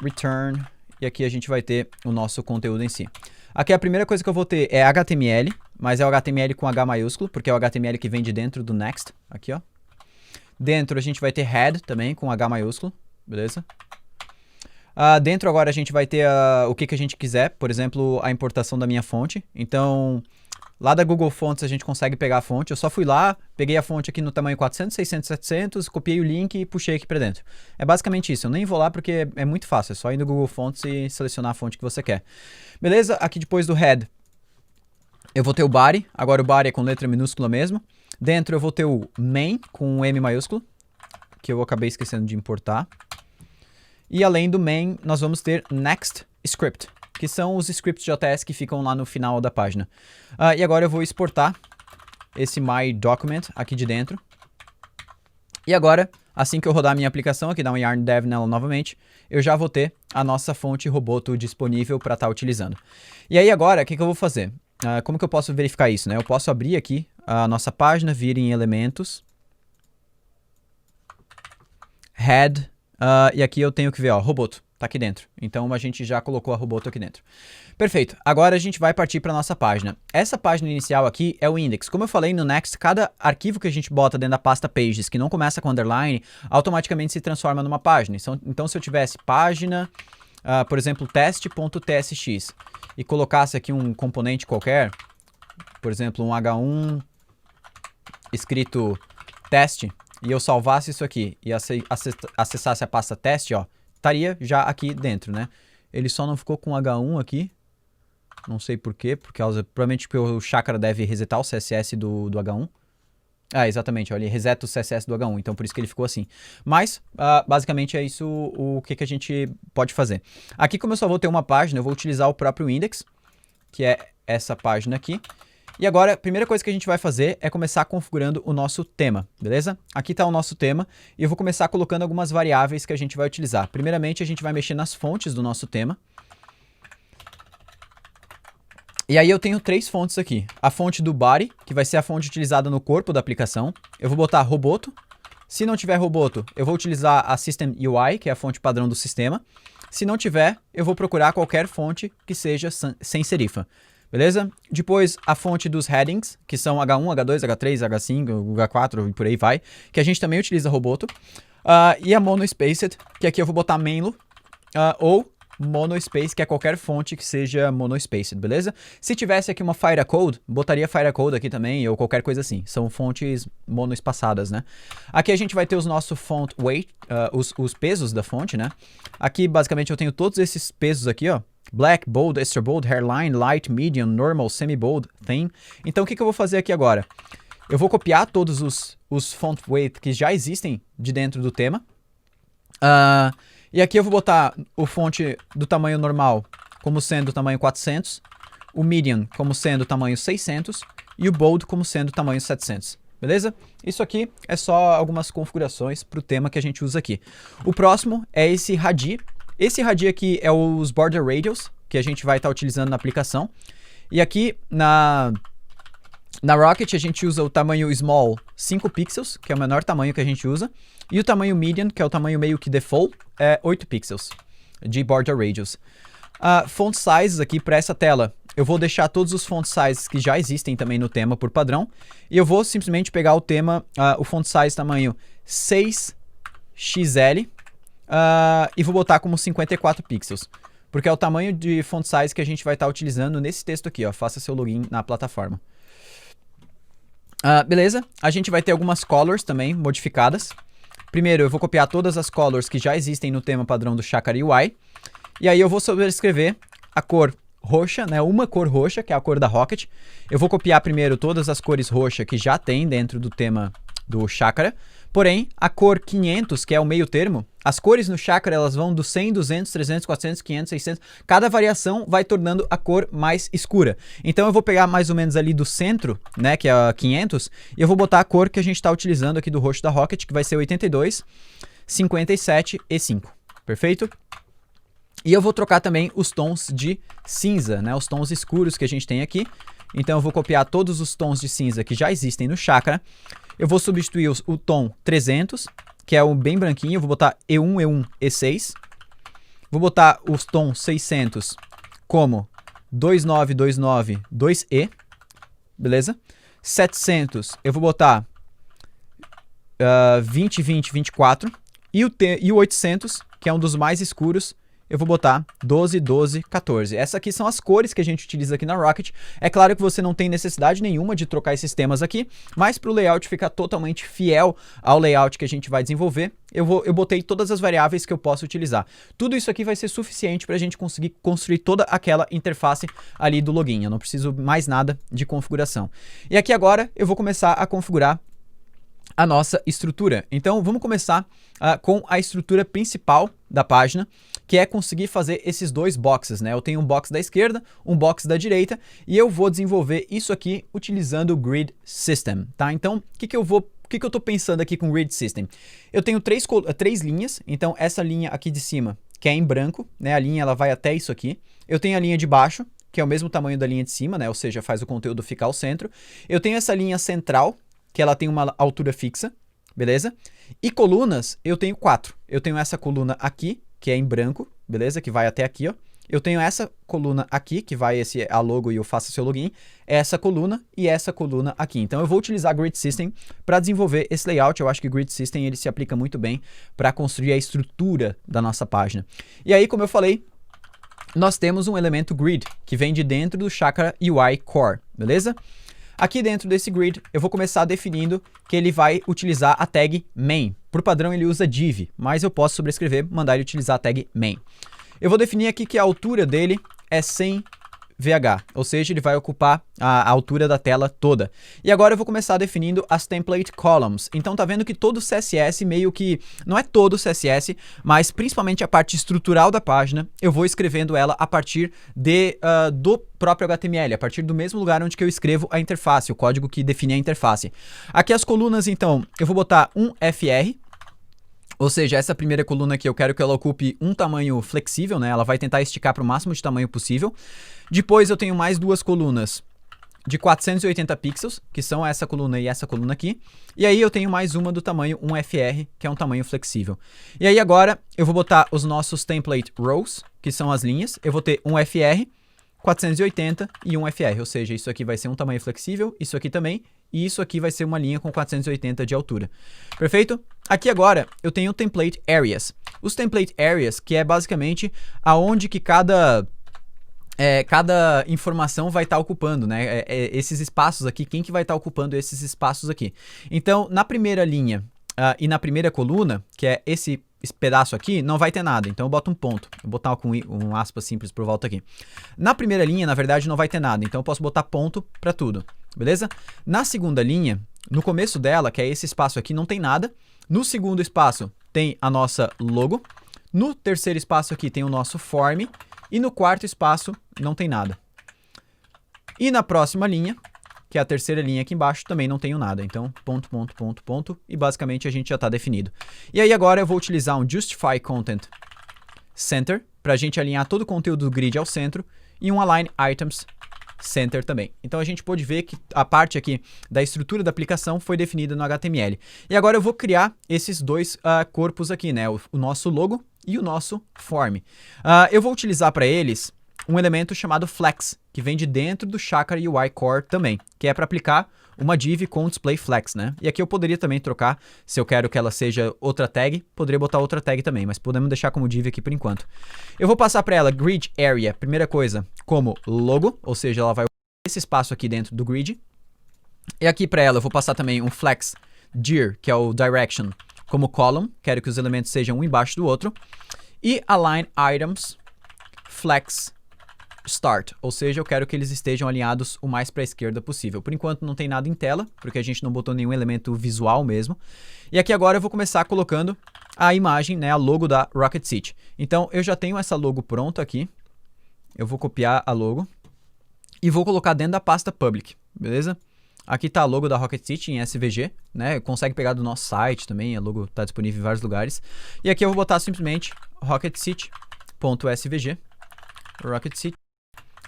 Return. E aqui a gente vai ter o nosso conteúdo em si. Aqui a primeira coisa que eu vou ter é HTML, mas é o HTML com H maiúsculo, porque é o HTML que vem de dentro do Next. Aqui, ó. Dentro a gente vai ter head também com H maiúsculo, beleza? Dentro agora a gente vai ter o que a gente quiser, por exemplo, a importação da minha fonte. Então, lá da Google Fonts a gente consegue pegar a fonte. Eu só fui lá, peguei a fonte aqui no tamanho 400, 600, 700, copiei o link e puxei aqui para dentro. É basicamente isso. Eu nem vou lá porque é muito fácil. É só ir no Google Fonts e selecionar a fonte que você quer. Beleza? Aqui depois do head eu vou ter o body. Agora o body é com letra minúscula mesmo. Dentro eu vou ter o main com um M maiúsculo, que eu acabei esquecendo de importar. E além do main, nós vamos ter next script, que são os scripts JS que ficam lá no final da página. E agora eu vou exportar esse my document aqui de dentro. E agora, assim que eu rodar a minha aplicação, aqui dá um yarn dev nela novamente, eu já vou ter a nossa fonte Roboto disponível para estar utilizando. E aí agora, o que eu vou fazer? Como que eu posso verificar isso, né? Eu posso abrir aqui a nossa página, vir em elementos, head, e aqui eu tenho que ver, ó, Roboto, tá aqui dentro. Então a gente já colocou a Roboto aqui dentro. Perfeito, agora a gente vai partir para nossa página. Essa página inicial aqui é o index. Como eu falei no Next, cada arquivo que a gente bota dentro da pasta pages, que não começa com underline, automaticamente se transforma numa página. Então se eu tivesse página, por exemplo, teste.tsx, e colocasse aqui um componente qualquer, por exemplo, um H1 escrito teste, e eu salvasse isso aqui e acessasse a pasta teste, ó, estaria já aqui dentro, né? Ele só não ficou com H1 aqui, não sei por quê, provavelmente porque o Chakra deve resetar o CSS do H1. Ah, exatamente, olha, ele reseta o CSS do H1, então por isso que ele ficou assim. Mas, basicamente é isso o que a gente pode fazer. Aqui, como eu só vou ter uma página, eu vou utilizar o próprio index, que é essa página aqui. E agora, a primeira coisa que a gente vai fazer é começar configurando o nosso tema, beleza? Aqui está o nosso tema e eu vou começar colocando algumas variáveis que a gente vai utilizar. Primeiramente, a gente vai mexer nas fontes do nosso tema. E aí eu tenho 3 fontes aqui. A fonte do body, que vai ser a fonte utilizada no corpo da aplicação. Eu vou botar Roboto. Se não tiver Roboto, eu vou utilizar a System UI, que é a fonte padrão do sistema. Se não tiver, eu vou procurar qualquer fonte que seja sem serifa. Beleza? Depois, a fonte dos headings, que são H1, H2, H3, H5, H4 e por aí vai, que a gente também utiliza Roboto. E a Monospaced, que aqui eu vou botar Menlo, ou Monospace, que é qualquer fonte que seja monospaced, beleza? Se tivesse aqui uma Firecode, botaria Firecode aqui também, ou qualquer coisa assim. São fontes monoespaçadas, né? Aqui a gente vai ter os nossos font weight, os pesos da fonte, né? Aqui, basicamente, eu tenho todos esses pesos aqui, ó. Black, Bold, Extra Bold, Hairline, Light, Medium, Normal, Semi-Bold, Thin. Então, o que eu vou fazer aqui agora? Eu vou copiar todos os font weight que já existem de dentro do tema. E aqui eu vou botar o fonte do tamanho normal como sendo o tamanho 400, o medium como sendo o tamanho 600 e o bold como sendo o tamanho 700, beleza? Isso aqui é só algumas configurações para o tema que a gente usa aqui. O próximo é esse RADI. Esse RADI aqui é os border radius que a gente vai estar utilizando na aplicação. E aqui na Rocket a gente usa o tamanho small 5 pixels, que é o menor tamanho que a gente usa. E o tamanho medium, que é o tamanho meio que default, é 8 pixels de border radius. Font sizes aqui para essa tela, eu vou deixar todos os font sizes que já existem também no tema por padrão. E eu vou simplesmente pegar o tema, o font size tamanho 6XL e vou botar como 54 pixels. Porque é o tamanho de font size que a gente vai estar utilizando nesse texto aqui, ó. Faça seu login na plataforma. Beleza, a gente vai ter algumas colors também modificadas. Primeiro, eu vou copiar todas as colors que já existem no tema padrão do Chakra UI. E aí eu vou sobrescrever a cor roxa, né? Uma cor roxa, que é a cor da Rocket. Eu vou copiar primeiro todas as cores roxas que já tem dentro do tema do Chakra. Porém, a cor 500, que é o meio termo, as cores no Chakra elas vão do 100, 200, 300, 400, 500, 600. Cada variação vai tornando a cor mais escura. Então eu vou pegar mais ou menos ali do centro, né, que é a 500, e eu vou botar a cor que a gente está utilizando aqui do roxo da Rocket, que vai ser 82, 57 e 5. Perfeito? E eu vou trocar também os tons de cinza, né, os tons escuros que a gente tem aqui. Então eu vou copiar todos os tons de cinza que já existem no Chakra. Eu vou substituir o tom 300, que é o bem branquinho, eu vou botar E1, E1, E6. Vou botar os tons 600 como 2929, 2E, beleza? 700 eu vou botar 20, 20, 24. E o 800, que é um dos mais escuros, eu vou botar 12, 12, 14. Essas aqui são as cores que a gente utiliza aqui na Rocket. É claro que você não tem necessidade nenhuma de trocar esses temas aqui, mas para o layout ficar totalmente fiel ao layout que a gente vai desenvolver, eu botei todas as variáveis que eu posso utilizar. Tudo isso aqui vai ser suficiente para a gente conseguir construir toda aquela interface ali do login. Eu não preciso mais nada de configuração. E aqui agora eu vou começar a configurar a nossa estrutura. Então vamos começar com a estrutura principal da página, que é conseguir fazer esses dois boxes, né? Eu tenho um box da esquerda, um box da direita, e eu vou desenvolver isso aqui utilizando o Grid System, tá? Então, o que eu tô pensando aqui com o Grid System? Eu tenho três linhas, então essa linha aqui de cima, que é em branco, né? A linha ela vai até isso aqui. Eu tenho a linha de baixo, que é o mesmo tamanho da linha de cima, né? Ou seja, faz o conteúdo ficar ao centro. Eu tenho essa linha central, que ela tem uma altura fixa, beleza? E colunas, eu tenho 4. Eu tenho essa coluna aqui, que é em branco, beleza? Que vai até aqui, ó. Eu tenho essa coluna aqui, que vai a logo e eu faço seu login. Essa coluna e essa coluna aqui. Então eu vou utilizar Grid System para desenvolver esse layout. Eu acho que Grid System ele se aplica muito bem para construir a estrutura da nossa página. E aí, como eu falei, nós temos um elemento grid, que vem de dentro do Chakra UI Core, beleza? Aqui dentro desse grid, eu vou começar definindo que ele vai utilizar a tag main. Por padrão, ele usa div, mas eu posso sobrescrever, mandar ele utilizar a tag main. Eu vou definir aqui que a altura dele é 100 VH, ou seja, ele vai ocupar a altura da tela toda. E agora eu vou começar definindo as template columns. Então tá vendo que todo o CSS meio que, não é todo o CSS, mas principalmente a parte estrutural da página, eu vou escrevendo ela a partir do próprio HTML, a partir do mesmo lugar onde que eu escrevo a interface, o código que define a interface. Aqui as colunas, então, eu vou botar um FR, ou seja, essa primeira coluna aqui eu quero que ela ocupe um tamanho flexível, né? Ela vai tentar esticar para o máximo de tamanho possível. Depois eu tenho mais duas colunas de 480 pixels, que são essa coluna e essa coluna aqui. E aí eu tenho mais uma do tamanho 1FR, que é um tamanho flexível. E aí agora eu vou botar os nossos template rows, que são as linhas. Eu vou ter 1FR, 480 e 1FR, ou seja, isso aqui vai ser um tamanho flexível, isso aqui também, e isso aqui vai ser uma linha com 480 de altura. Perfeito? Aqui agora eu tenho template areas. Os template areas, que é basicamente aonde que cada informação vai estar ocupando, né? Esses espaços aqui, quem que vai estar ocupando esses espaços aqui. Então, na primeira linha e na primeira coluna, que é esse pedaço aqui, não vai ter nada. Então eu boto um ponto. Vou botar com um aspa simples por volta aqui. Na primeira linha, na verdade, não vai ter nada. Então eu posso botar ponto para tudo. Beleza? Na segunda linha, no começo dela, que é esse espaço aqui, não tem nada. No segundo espaço tem a nossa logo. No terceiro espaço aqui tem o nosso form. E no quarto espaço não tem nada. E na próxima linha, que é a terceira linha aqui embaixo, também não tenho nada. Então, ponto, ponto, ponto, ponto. E basicamente a gente já está definido. E aí agora eu vou utilizar um Justify Content Center para a gente alinhar todo o conteúdo do grid ao centro. E um Align Items Center também. Então a gente pode ver que a parte aqui da estrutura da aplicação foi definida no HTML. E agora eu vou criar esses dois corpos aqui, né? O nosso logo e o nosso form. Eu vou utilizar para eles um elemento chamado Flex, que vem de dentro do Chakra UI Core também, que é para aplicar uma div com display flex, né? E aqui eu poderia também trocar, se eu quero que ela seja outra tag, poderia botar outra tag também, mas podemos deixar como div aqui por enquanto. Eu vou passar para ela grid area, primeira coisa, como logo, ou seja, ela vai ocupar esse espaço aqui dentro do grid. E aqui para ela eu vou passar também um flex dir, que é o direction, como column, quero que os elementos sejam um embaixo do outro. E align items flex start, ou seja, eu quero que eles estejam alinhados o mais para a esquerda possível. Por enquanto não tem nada em tela, porque a gente não botou nenhum elemento visual mesmo. E aqui agora eu vou começar colocando a imagem, né, a logo da Rocket City. Então eu já tenho essa logo pronta aqui. Eu vou copiar a logo e vou colocar dentro da pasta public, beleza? Aqui está a logo da Rocket City em SVG, né? Consegue pegar do nosso site também, a logo está disponível em vários lugares. E aqui eu vou botar simplesmente rocketcity.svg, Rocket City.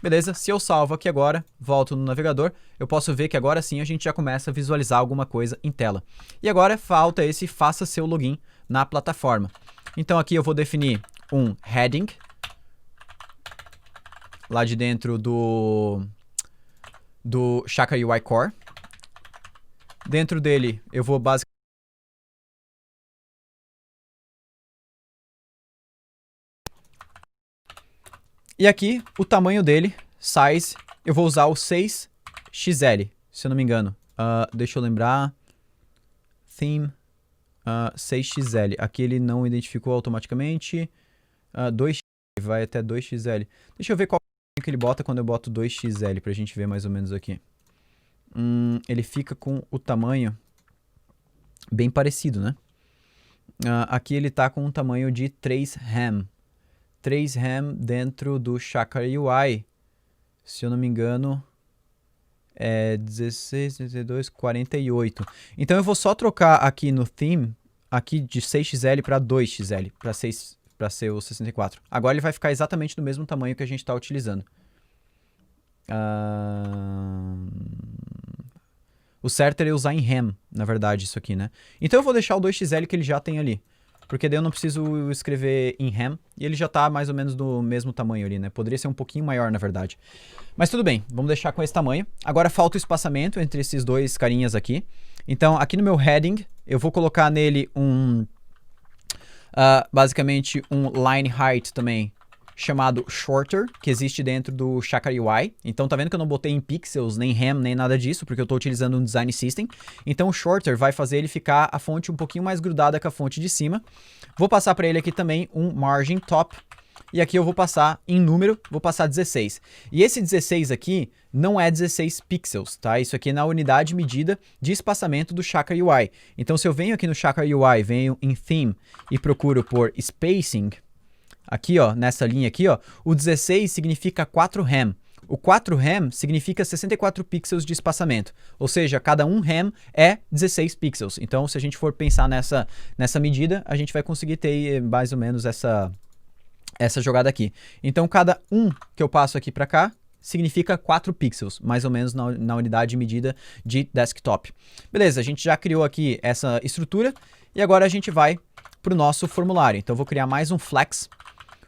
Beleza, se eu salvo aqui agora, volto no navegador, eu posso ver que agora sim a gente já começa a visualizar alguma coisa em tela. E agora falta esse faça seu login na plataforma. Então aqui eu vou definir um heading, lá de dentro do Chakra UI Core. Dentro dele eu vou basicamente... E aqui, o tamanho dele, size, eu vou usar o 6XL, se eu não me engano. Deixa eu lembrar. Theme 6XL. Aqui ele não identificou automaticamente. 2XL, vai até 2XL. Deixa eu ver qual que ele bota quando eu boto 2XL, pra gente ver mais ou menos aqui. Ele fica com o tamanho bem parecido, né? Aqui ele tá com um tamanho de 3ham. 3ham dentro do Chakra UI, se eu não me engano, é 16, 32, 48. Então eu vou só trocar aqui no theme, aqui de 6XL para 2XL, para ser o 64. Agora ele vai ficar exatamente do mesmo tamanho que a gente está utilizando. O certo é usar em ham, na verdade, isso aqui, né? Então eu vou deixar o 2XL que ele já tem ali. Porque daí eu não preciso escrever em ham e ele já tá mais ou menos do mesmo tamanho ali, né? Poderia ser um pouquinho maior, na verdade. Mas tudo bem, vamos deixar com esse tamanho. Agora falta o espaçamento entre esses dois carinhas aqui. Então, aqui no meu heading, eu vou colocar nele basicamente um line height também, chamado shorter, que existe dentro do Chakra UI. Então tá vendo que eu não botei em pixels, nem ham, nem nada disso, porque eu tô utilizando um design system. Então o shorter vai fazer ele ficar a fonte um pouquinho mais grudada com a fonte de cima. Vou passar para ele aqui também um margin top, e aqui eu vou passar em número, vou passar 16. E esse 16 aqui não é 16 pixels, tá? Isso aqui é na unidade medida de espaçamento do Chakra UI. Então se eu venho aqui no Chakra UI, venho em Theme e procuro por Spacing, aqui ó, nessa linha aqui ó, o 16 significa 4 rem. O 4 rem significa 64 pixels de espaçamento, ou seja, cada 1 rem é 16 pixels. Então, se a gente for pensar nessa medida, a gente vai conseguir ter mais ou menos essa jogada aqui. Então, cada 1 que eu passo aqui para cá significa 4 pixels, mais ou menos na unidade de medida de desktop. Beleza, a gente já criou aqui essa estrutura e agora a gente vai para o nosso formulário. Então, eu vou criar mais um flex.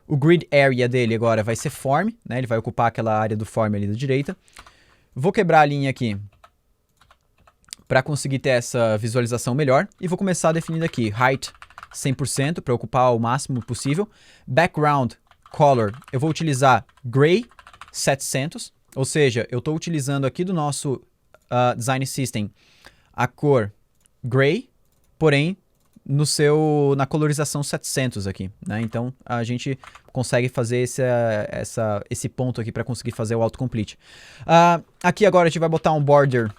O grid area dele agora vai ser form, né? Ele vai ocupar aquela área do form ali da direita. Vou quebrar a linha aqui para conseguir ter essa visualização melhor. E vou começar definindo aqui height 100% para ocupar o máximo possível. Background color, eu vou utilizar gray 700. Ou seja, eu estou utilizando aqui do nosso design system a cor gray, porém na colorização 700 aqui, né? Então a gente consegue fazer esse ponto aqui para conseguir fazer o autocomplete. Aqui agora a gente vai botar um border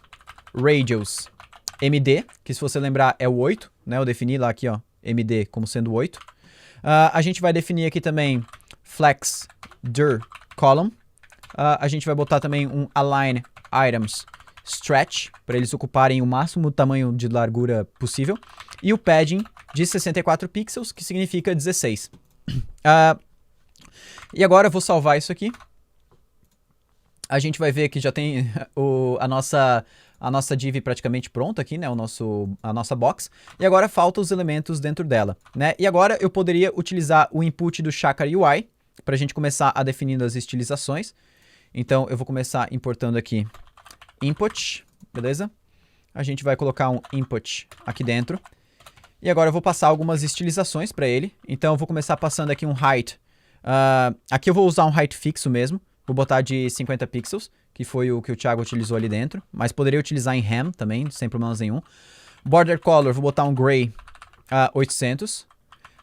radius MD, que se você lembrar é o 8, né? Eu defini lá aqui, ó, MD como sendo 8. A gente vai definir aqui também flex dir column. A gente vai botar também um align items stretch, para eles ocuparem o máximo tamanho de largura possível. E o padding de 64 pixels, que significa 16. E agora eu vou salvar isso aqui. A gente vai ver que já tem a nossa div praticamente pronta aqui, né? A nossa box. E agora faltam os elementos dentro dela, né? E agora eu poderia utilizar o input do Chakra UI para a gente começar a definir as estilizações. Então eu vou começar importando aqui input, beleza? A gente vai colocar um input aqui dentro. E agora eu vou passar algumas estilizações para ele. Então eu vou começar passando aqui um height. Aqui eu vou usar um height fixo mesmo. Vou botar de 50 pixels, que foi o que o Thiago utilizou ali dentro. Mas poderia utilizar em rem também, sem problemas nenhum. Border color, vou botar um gray 800.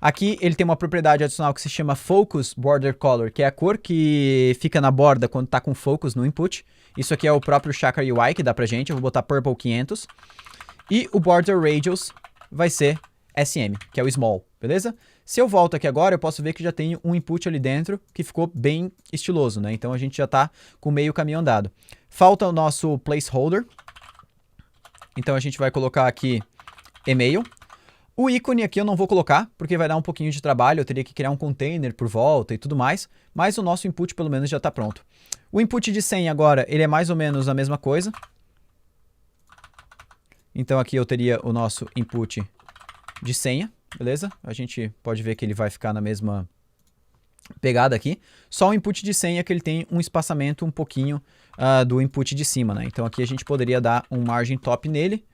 Aqui ele tem uma propriedade adicional que se chama Focus Border Color, que é a cor que fica na borda quando está com focus no input. Isso aqui é o próprio Chakra UI que dá pra gente. Eu vou botar Purple 500. E o Border Radius vai ser SM, que é o Small, beleza? Se eu volto aqui agora, eu posso ver que já tem um input ali dentro que ficou bem estiloso, né? Então a gente já tá com meio caminho andado. Falta o nosso Placeholder. Então a gente vai colocar aqui e-mail. O ícone aqui eu não vou colocar, porque vai dar um pouquinho de trabalho, eu teria que criar um container por volta e tudo mais, mas o nosso input pelo menos já está pronto. O input de senha agora, ele é mais ou menos a mesma coisa. Então aqui eu teria o nosso input de senha, beleza? A gente pode ver que ele vai ficar na mesma pegada aqui. Só o input de senha que ele tem um espaçamento um pouquinho do input de cima, né? Então aqui a gente poderia dar um margin top nele.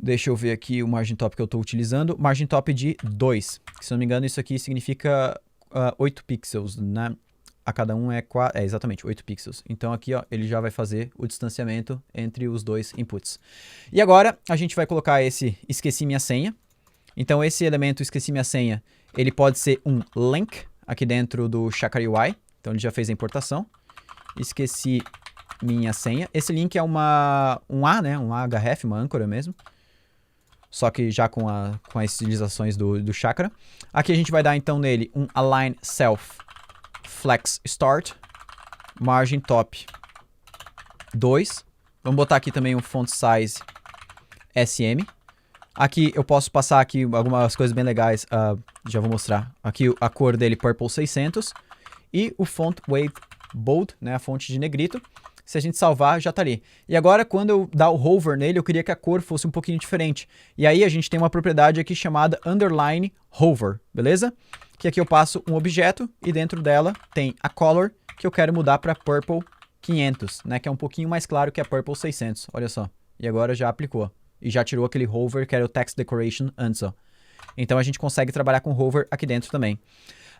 Deixa eu ver aqui o margin top que eu estou utilizando. Margin top de 2. Se não me engano, isso aqui significa 8 pixels, né? A cada um é exatamente 8 pixels. Então aqui ó, ele já vai fazer o distanciamento entre os dois inputs. E agora a gente vai colocar esse esqueci minha senha. Então esse elemento esqueci minha senha, ele pode ser um link aqui dentro do Chakra UI. Então ele já fez a importação. Esqueci minha senha. Esse link é um A, né? Um href, uma âncora mesmo. Só que já com as estilizações do Chakra. Aqui a gente vai dar então nele um align self flex start, margin top 2. Vamos botar aqui também um font size SM. Aqui eu posso passar aqui algumas coisas bem legais, já vou mostrar. Aqui a cor dele Purple 600 e o font weight bold, né, a fonte de negrito. Se a gente salvar, já tá ali. E agora, quando eu dar o hover nele, eu queria que a cor fosse um pouquinho diferente. E aí a gente tem uma propriedade aqui chamada underline hover, beleza? Que aqui eu passo um objeto e dentro dela tem a color que eu quero mudar para Purple 500, né? Que é um pouquinho mais claro que a Purple 600, olha só. E agora já aplicou. E já tirou aquele hover que era o text decoration antes, ó. Então a gente consegue trabalhar com hover aqui dentro também.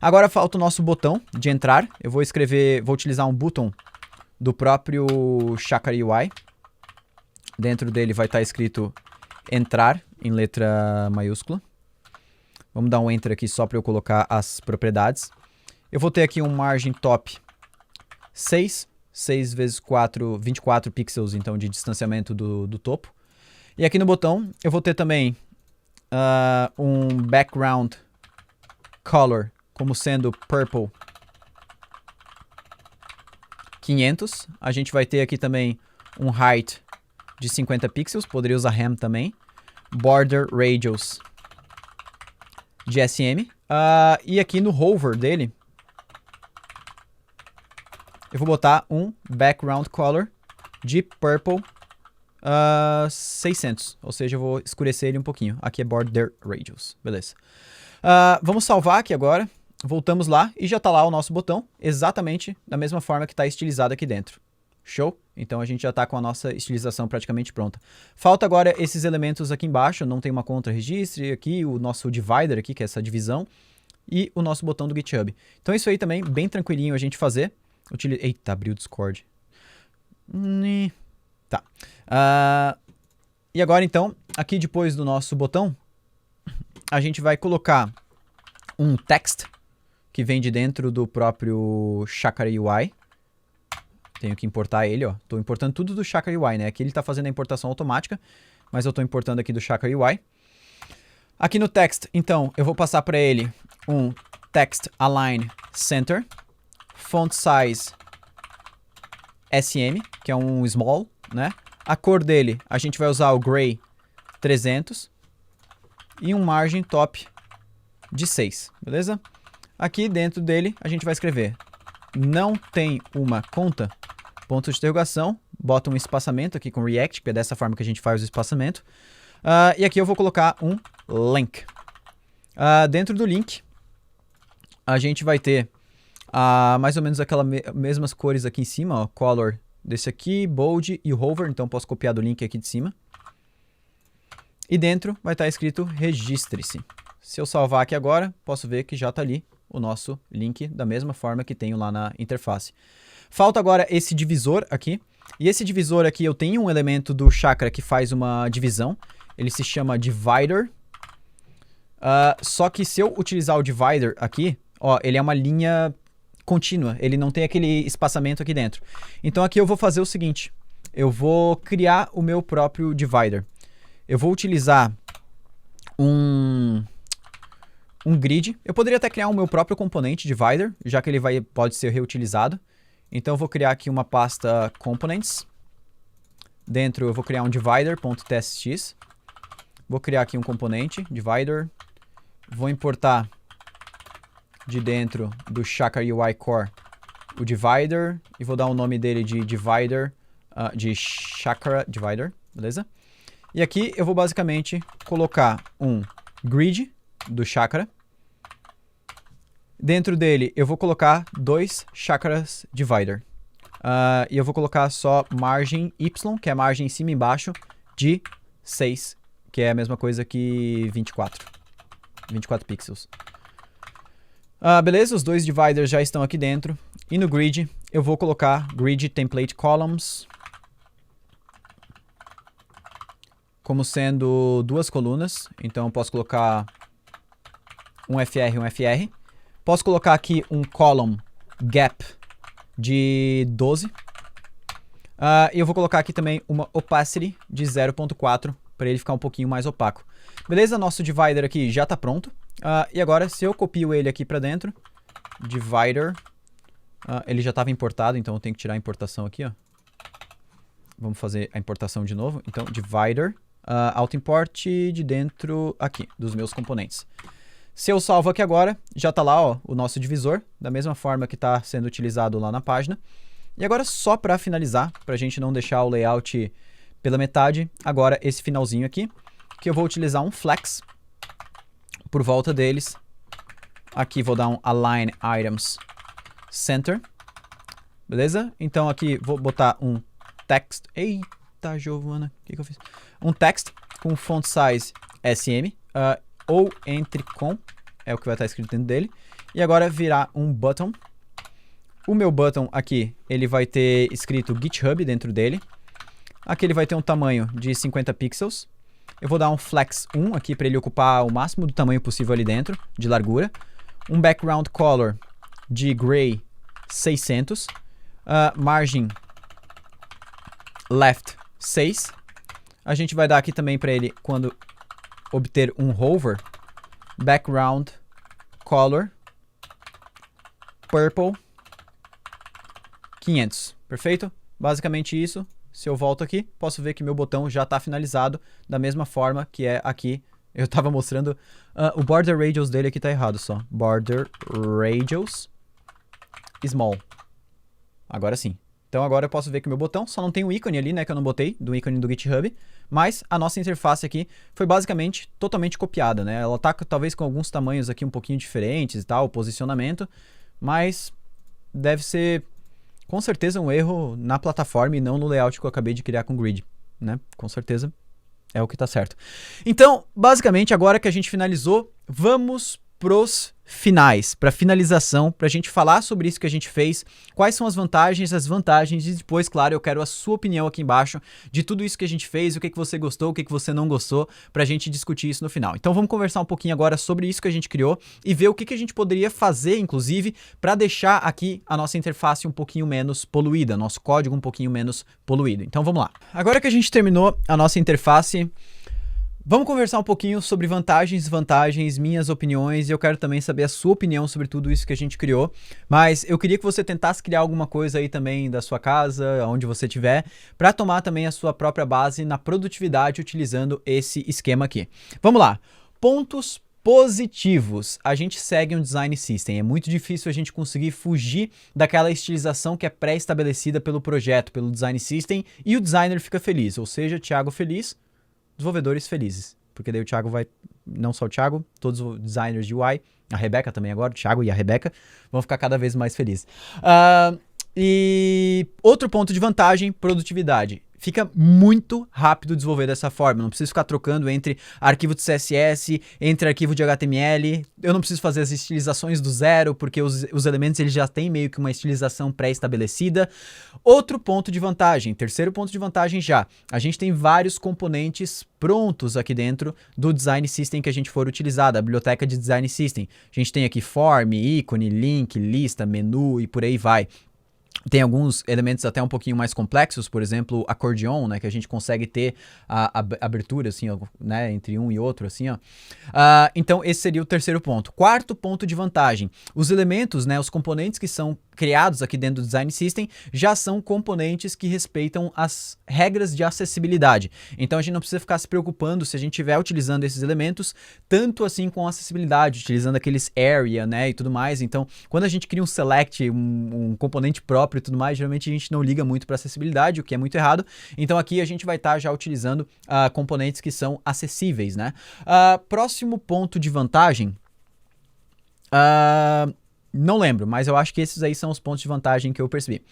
Agora falta o nosso botão de entrar. Eu vou utilizar um button do próprio Chakra UI. Dentro dele vai estar escrito entrar em letra maiúscula. Vamos dar um enter aqui só para eu colocar as propriedades. Eu vou ter aqui um margem top 6 vezes 4, 24 pixels, então, de distanciamento do topo. E aqui no botão, eu vou ter também um background color, como sendo purple 500. A gente vai ter aqui também um height de 50 pixels, poderia usar RAM também. Border radius de SM. E aqui no hover dele, eu vou botar um background color de purple 600. Ou seja, eu vou escurecer ele um pouquinho. Aqui é border radius. Beleza. Vamos salvar aqui agora. Voltamos lá e já está lá o nosso botão, exatamente da mesma forma que está estilizado aqui dentro. Show? Então a gente já está com a nossa estilização praticamente pronta. Falta agora esses elementos aqui embaixo, não tem uma contra-registre aqui, o nosso divider aqui, que é essa divisão, e o nosso botão do GitHub. Então isso aí também, bem tranquilinho a gente fazer. Eita, abriu o Discord. Tá. E agora então, aqui depois do nosso botão, a gente vai colocar um text que vem de dentro do próprio Chakra UI. Tenho que importar ele, ó. Tô importando tudo do Chakra UI, né? Aqui ele tá fazendo a importação automática, mas eu tô importando aqui do Chakra UI. Aqui no text, então, eu vou passar para ele um text align center, font size SM, que é um small, né? A cor dele, a gente vai usar o gray 300 e um margem top de 6, beleza? Aqui dentro dele, a gente vai escrever não tem uma conta, ponto de interrogação, bota um espaçamento aqui com React, que é dessa forma que a gente faz o espaçamento. E aqui eu vou colocar um link. Dentro do link, a gente vai ter mais ou menos aquelas mesmas cores aqui em cima, ó, color desse aqui, bold e o hover, então posso copiar do link aqui de cima. E dentro vai estar escrito registre-se. Se eu salvar aqui agora, posso ver que já está ali o nosso link da mesma forma que tenho lá na interface. Falta agora esse divisor aqui. E esse divisor aqui, eu tenho um elemento do Chakra que faz uma divisão. Ele se chama divider. Só que se eu utilizar o divider aqui, ó, ele é uma linha contínua. Ele não tem aquele espaçamento aqui dentro. Então aqui eu vou fazer o seguinte. Eu vou criar o meu próprio divider. Eu vou utilizar um grid. Eu poderia até criar o meu próprio componente divider, já que ele pode ser reutilizado. Então eu vou criar aqui uma pasta components. Dentro eu vou criar um divider.tstx. Vou criar aqui um componente divider. Vou importar de dentro do Chakra UI Core o divider e vou dar o nome dele de divider, de Chakra divider, beleza? E aqui eu vou basicamente colocar um grid do Chakra. Dentro dele eu vou colocar 2 Chakras divider. E eu vou colocar só margem Y, que é a margem em cima e embaixo, de 6, que é a mesma coisa que 24 pixels. Beleza, os 2 dividers já estão aqui dentro. E no grid eu vou colocar grid template columns como sendo 2 colunas. Então eu posso colocar um FR e um FR. Posso colocar aqui um column gap de 12. E eu vou colocar aqui também uma opacity de 0.4 para ele ficar um pouquinho mais opaco. Beleza? Nosso divider aqui já está pronto. E agora, se eu copio ele aqui para dentro, divider, ele já estava importado, então eu tenho que tirar a importação aqui, ó. Vamos fazer a importação de novo. Então, divider, auto-import de dentro aqui, dos meus componentes. Se eu salvo aqui agora, já está lá, ó, o nosso divisor, da mesma forma que está sendo utilizado lá na página. E agora, só para finalizar, para a gente não deixar o layout pela metade, agora esse finalzinho aqui, que eu vou utilizar um flex por volta deles. Aqui vou dar um align items center. Beleza? Então aqui vou botar um text. Eita, Giovana, o que eu fiz? Um text com font size SM. Ou entre com, é o que vai estar escrito dentro dele. E agora virar um button. O meu button aqui, ele vai ter escrito GitHub dentro dele. Aqui ele vai ter um tamanho de 50 pixels. Eu vou dar um flex 1 aqui para ele ocupar o máximo do tamanho possível ali dentro, de largura. Um background color de gray 600, margin left 6. A gente vai dar aqui também para ele, quando obter um hover, background color purple 500, perfeito? Basicamente isso. Se eu volto aqui, posso ver que meu botão já está finalizado da mesma forma que é aqui. Eu estava mostrando, o border radius dele aqui está errado só. Border radius small. Agora sim. Então agora eu posso ver que o meu botão só não tem um ícone ali, né, que eu não botei, do ícone do GitHub, mas a nossa interface aqui foi basicamente totalmente copiada, né? Ela tá talvez com alguns tamanhos aqui um pouquinho diferentes e tal, o posicionamento, mas deve ser com certeza um erro na plataforma e não no layout que eu acabei de criar com o Grid, né? Com certeza é o que tá certo. Então, basicamente, agora que a gente finalizou, vamos pros finais, para finalização, para a gente falar sobre isso que a gente fez, quais são as vantagens e depois, claro, eu quero a sua opinião aqui embaixo de tudo isso que a gente fez, o que você gostou, o que você não gostou, para a gente discutir isso no final. Então vamos conversar um pouquinho agora sobre isso que a gente criou e ver o que a gente poderia fazer, inclusive, para deixar aqui a nossa interface um pouquinho menos poluída, nosso código um pouquinho menos poluído. Então vamos lá. Agora que a gente terminou a nossa interface, vamos conversar um pouquinho sobre vantagens e desvantagens, minhas opiniões, e eu quero também saber a sua opinião sobre tudo isso que a gente criou, mas eu queria que você tentasse criar alguma coisa aí também da sua casa, onde você estiver, para tomar também a sua própria base na produtividade utilizando esse esquema aqui. Vamos lá, pontos positivos. A gente segue um design system, é muito difícil a gente conseguir fugir daquela estilização que é pré-estabelecida pelo projeto, pelo design system, e o designer fica feliz, ou seja, Thiago feliz, desenvolvedores felizes, porque daí o Thiago vai, não só o Thiago, todos os designers de UI, a Rebeca também agora, o Thiago e a Rebeca, vão ficar cada vez mais felizes. E outro ponto de vantagem, produtividade. Fica muito rápido desenvolver dessa forma, não preciso ficar trocando entre arquivo de CSS, entre arquivo de HTML, eu não preciso fazer as estilizações do zero, porque os elementos eles já têm meio que uma estilização pré-estabelecida. Outro ponto de vantagem, terceiro ponto de vantagem já, a gente tem vários componentes prontos aqui dentro do Design System que a gente for utilizar, da biblioteca de Design System. A gente tem aqui form, ícone, link, lista, menu e por aí vai. Tem alguns elementos até um pouquinho mais complexos, por exemplo, acordeon, né, que a gente consegue ter a abertura, assim, ó, né, entre um e outro, assim, ó. Então, esse seria o terceiro ponto. Quarto ponto de vantagem, os elementos, né, os componentes que são criados aqui dentro do Design System já são componentes que respeitam as regras de acessibilidade. Então, a gente não precisa ficar se preocupando se a gente estiver utilizando esses elementos, tanto assim com acessibilidade, utilizando aqueles area, né, e tudo mais. Então, quando a gente cria um select, um componente próprio e tudo mais, geralmente a gente não liga muito para acessibilidade, o que é muito errado. Então, aqui a gente vai estar já utilizando componentes que são acessíveis, né. Próximo ponto de vantagem, não lembro, mas eu acho que esses aí são os pontos de vantagem que eu percebi.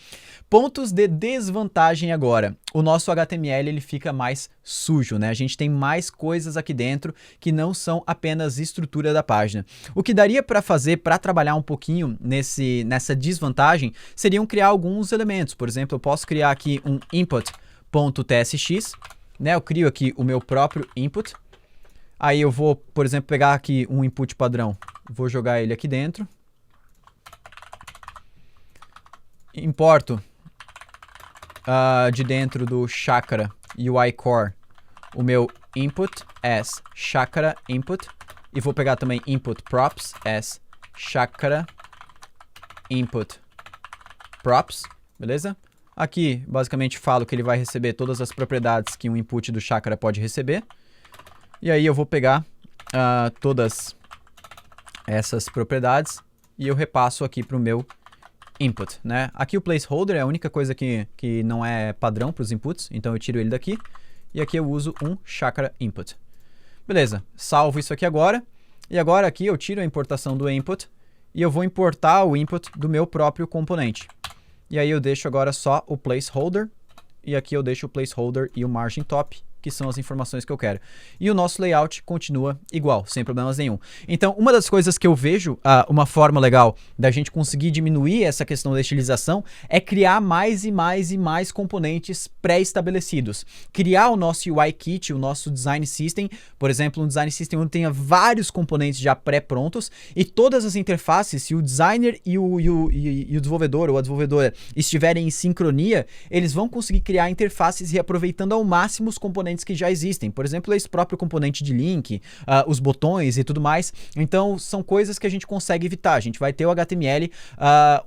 Pontos de desvantagem agora. O nosso HTML ele fica mais sujo, né? A gente tem mais coisas aqui dentro que não são apenas estrutura da página. O que daria para fazer para trabalhar um pouquinho nessa desvantagem seriam criar alguns elementos. Por exemplo, eu posso criar aqui um input.tsx, né? Eu crio aqui o meu próprio input. Aí eu vou, por exemplo, pegar aqui um input padrão, vou jogar ele aqui dentro. Importo de dentro do Chakra UI Core o meu input as Chakra input e vou pegar também input props as Chakra input props, beleza? Aqui basicamente falo que ele vai receber todas as propriedades que um input do Chakra pode receber. E aí eu vou pegar todas essas propriedades e eu repasso aqui para o meu input, né? Aqui o placeholder é a única coisa que não é padrão para os inputs, então eu tiro ele daqui e aqui eu uso um Chakra input. Beleza, salvo isso aqui agora e agora aqui eu tiro a importação do input e eu vou importar o input do meu próprio componente. E aí eu deixo agora só o placeholder e aqui eu deixo o placeholder e o margin top que são as informações que eu quero. E o nosso layout continua igual, sem problemas nenhum. Então, uma das coisas que eu vejo, uma forma legal da gente conseguir diminuir essa questão da estilização é criar mais e mais e mais componentes pré-estabelecidos. Criar o nosso UI Kit, o nosso Design System, por exemplo, um Design System onde tenha vários componentes já pré-prontos e todas as interfaces, se o designer e o desenvolvedor ou a desenvolvedora estiverem em sincronia, eles vão conseguir criar interfaces reaproveitando ao máximo os componentes que já existem. Por exemplo, esse próprio componente de link, os botões e tudo mais. Então, são coisas que a gente consegue evitar. A gente vai ter o HTML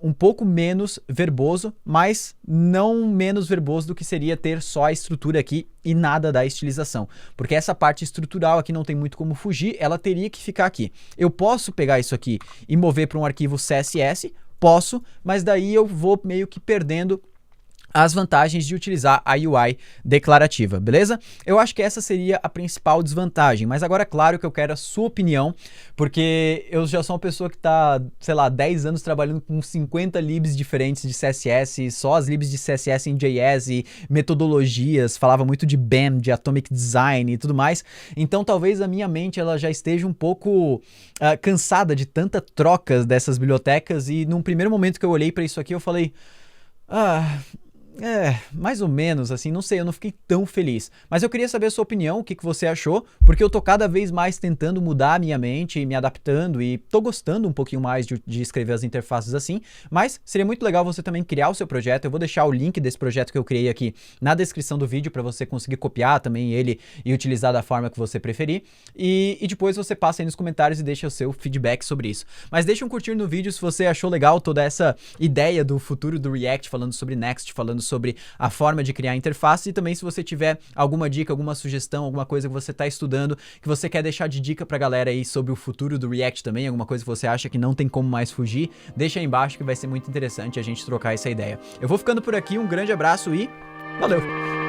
um pouco menos verboso, mas não menos verboso do que seria ter só a estrutura aqui e nada da estilização. Porque essa parte estrutural aqui não tem muito como fugir, ela teria que ficar aqui. Eu posso pegar isso aqui e mover para um arquivo CSS? Posso, mas daí eu vou meio que perdendo as vantagens de utilizar a UI declarativa, beleza? Eu acho que essa seria a principal desvantagem, mas agora, claro que eu quero a sua opinião, porque eu já sou uma pessoa que tá, sei lá, 10 anos trabalhando com 50 libs diferentes de CSS, só as libs de CSS em JS e metodologias, falava muito de BEM, de Atomic Design e tudo mais, então talvez a minha mente ela já esteja um pouco cansada de tanta trocas dessas bibliotecas e num primeiro momento que eu olhei para isso aqui eu falei, mais ou menos, assim, não sei, eu não fiquei tão feliz. Mas eu queria saber a sua opinião, o que você achou, porque eu tô cada vez mais tentando mudar a minha mente e me adaptando e tô gostando um pouquinho mais de escrever as interfaces assim, mas seria muito legal você também criar o seu projeto. Eu vou deixar o link desse projeto que eu criei aqui na descrição do vídeo para você conseguir copiar também ele e utilizar da forma que você preferir. E depois você passa aí nos comentários e deixa o seu feedback sobre isso. Mas deixa um curtir no vídeo se você achou legal toda essa ideia do futuro do React, falando sobre Next, falando sobre a forma de criar interface e também se você tiver alguma dica, alguma sugestão, alguma coisa que você está estudando, que você quer deixar de dica pra galera aí sobre o futuro do React também, alguma coisa que você acha que não tem como mais fugir, deixa aí embaixo que vai ser muito interessante a gente trocar essa ideia. Eu vou ficando por aqui, um grande abraço e valeu!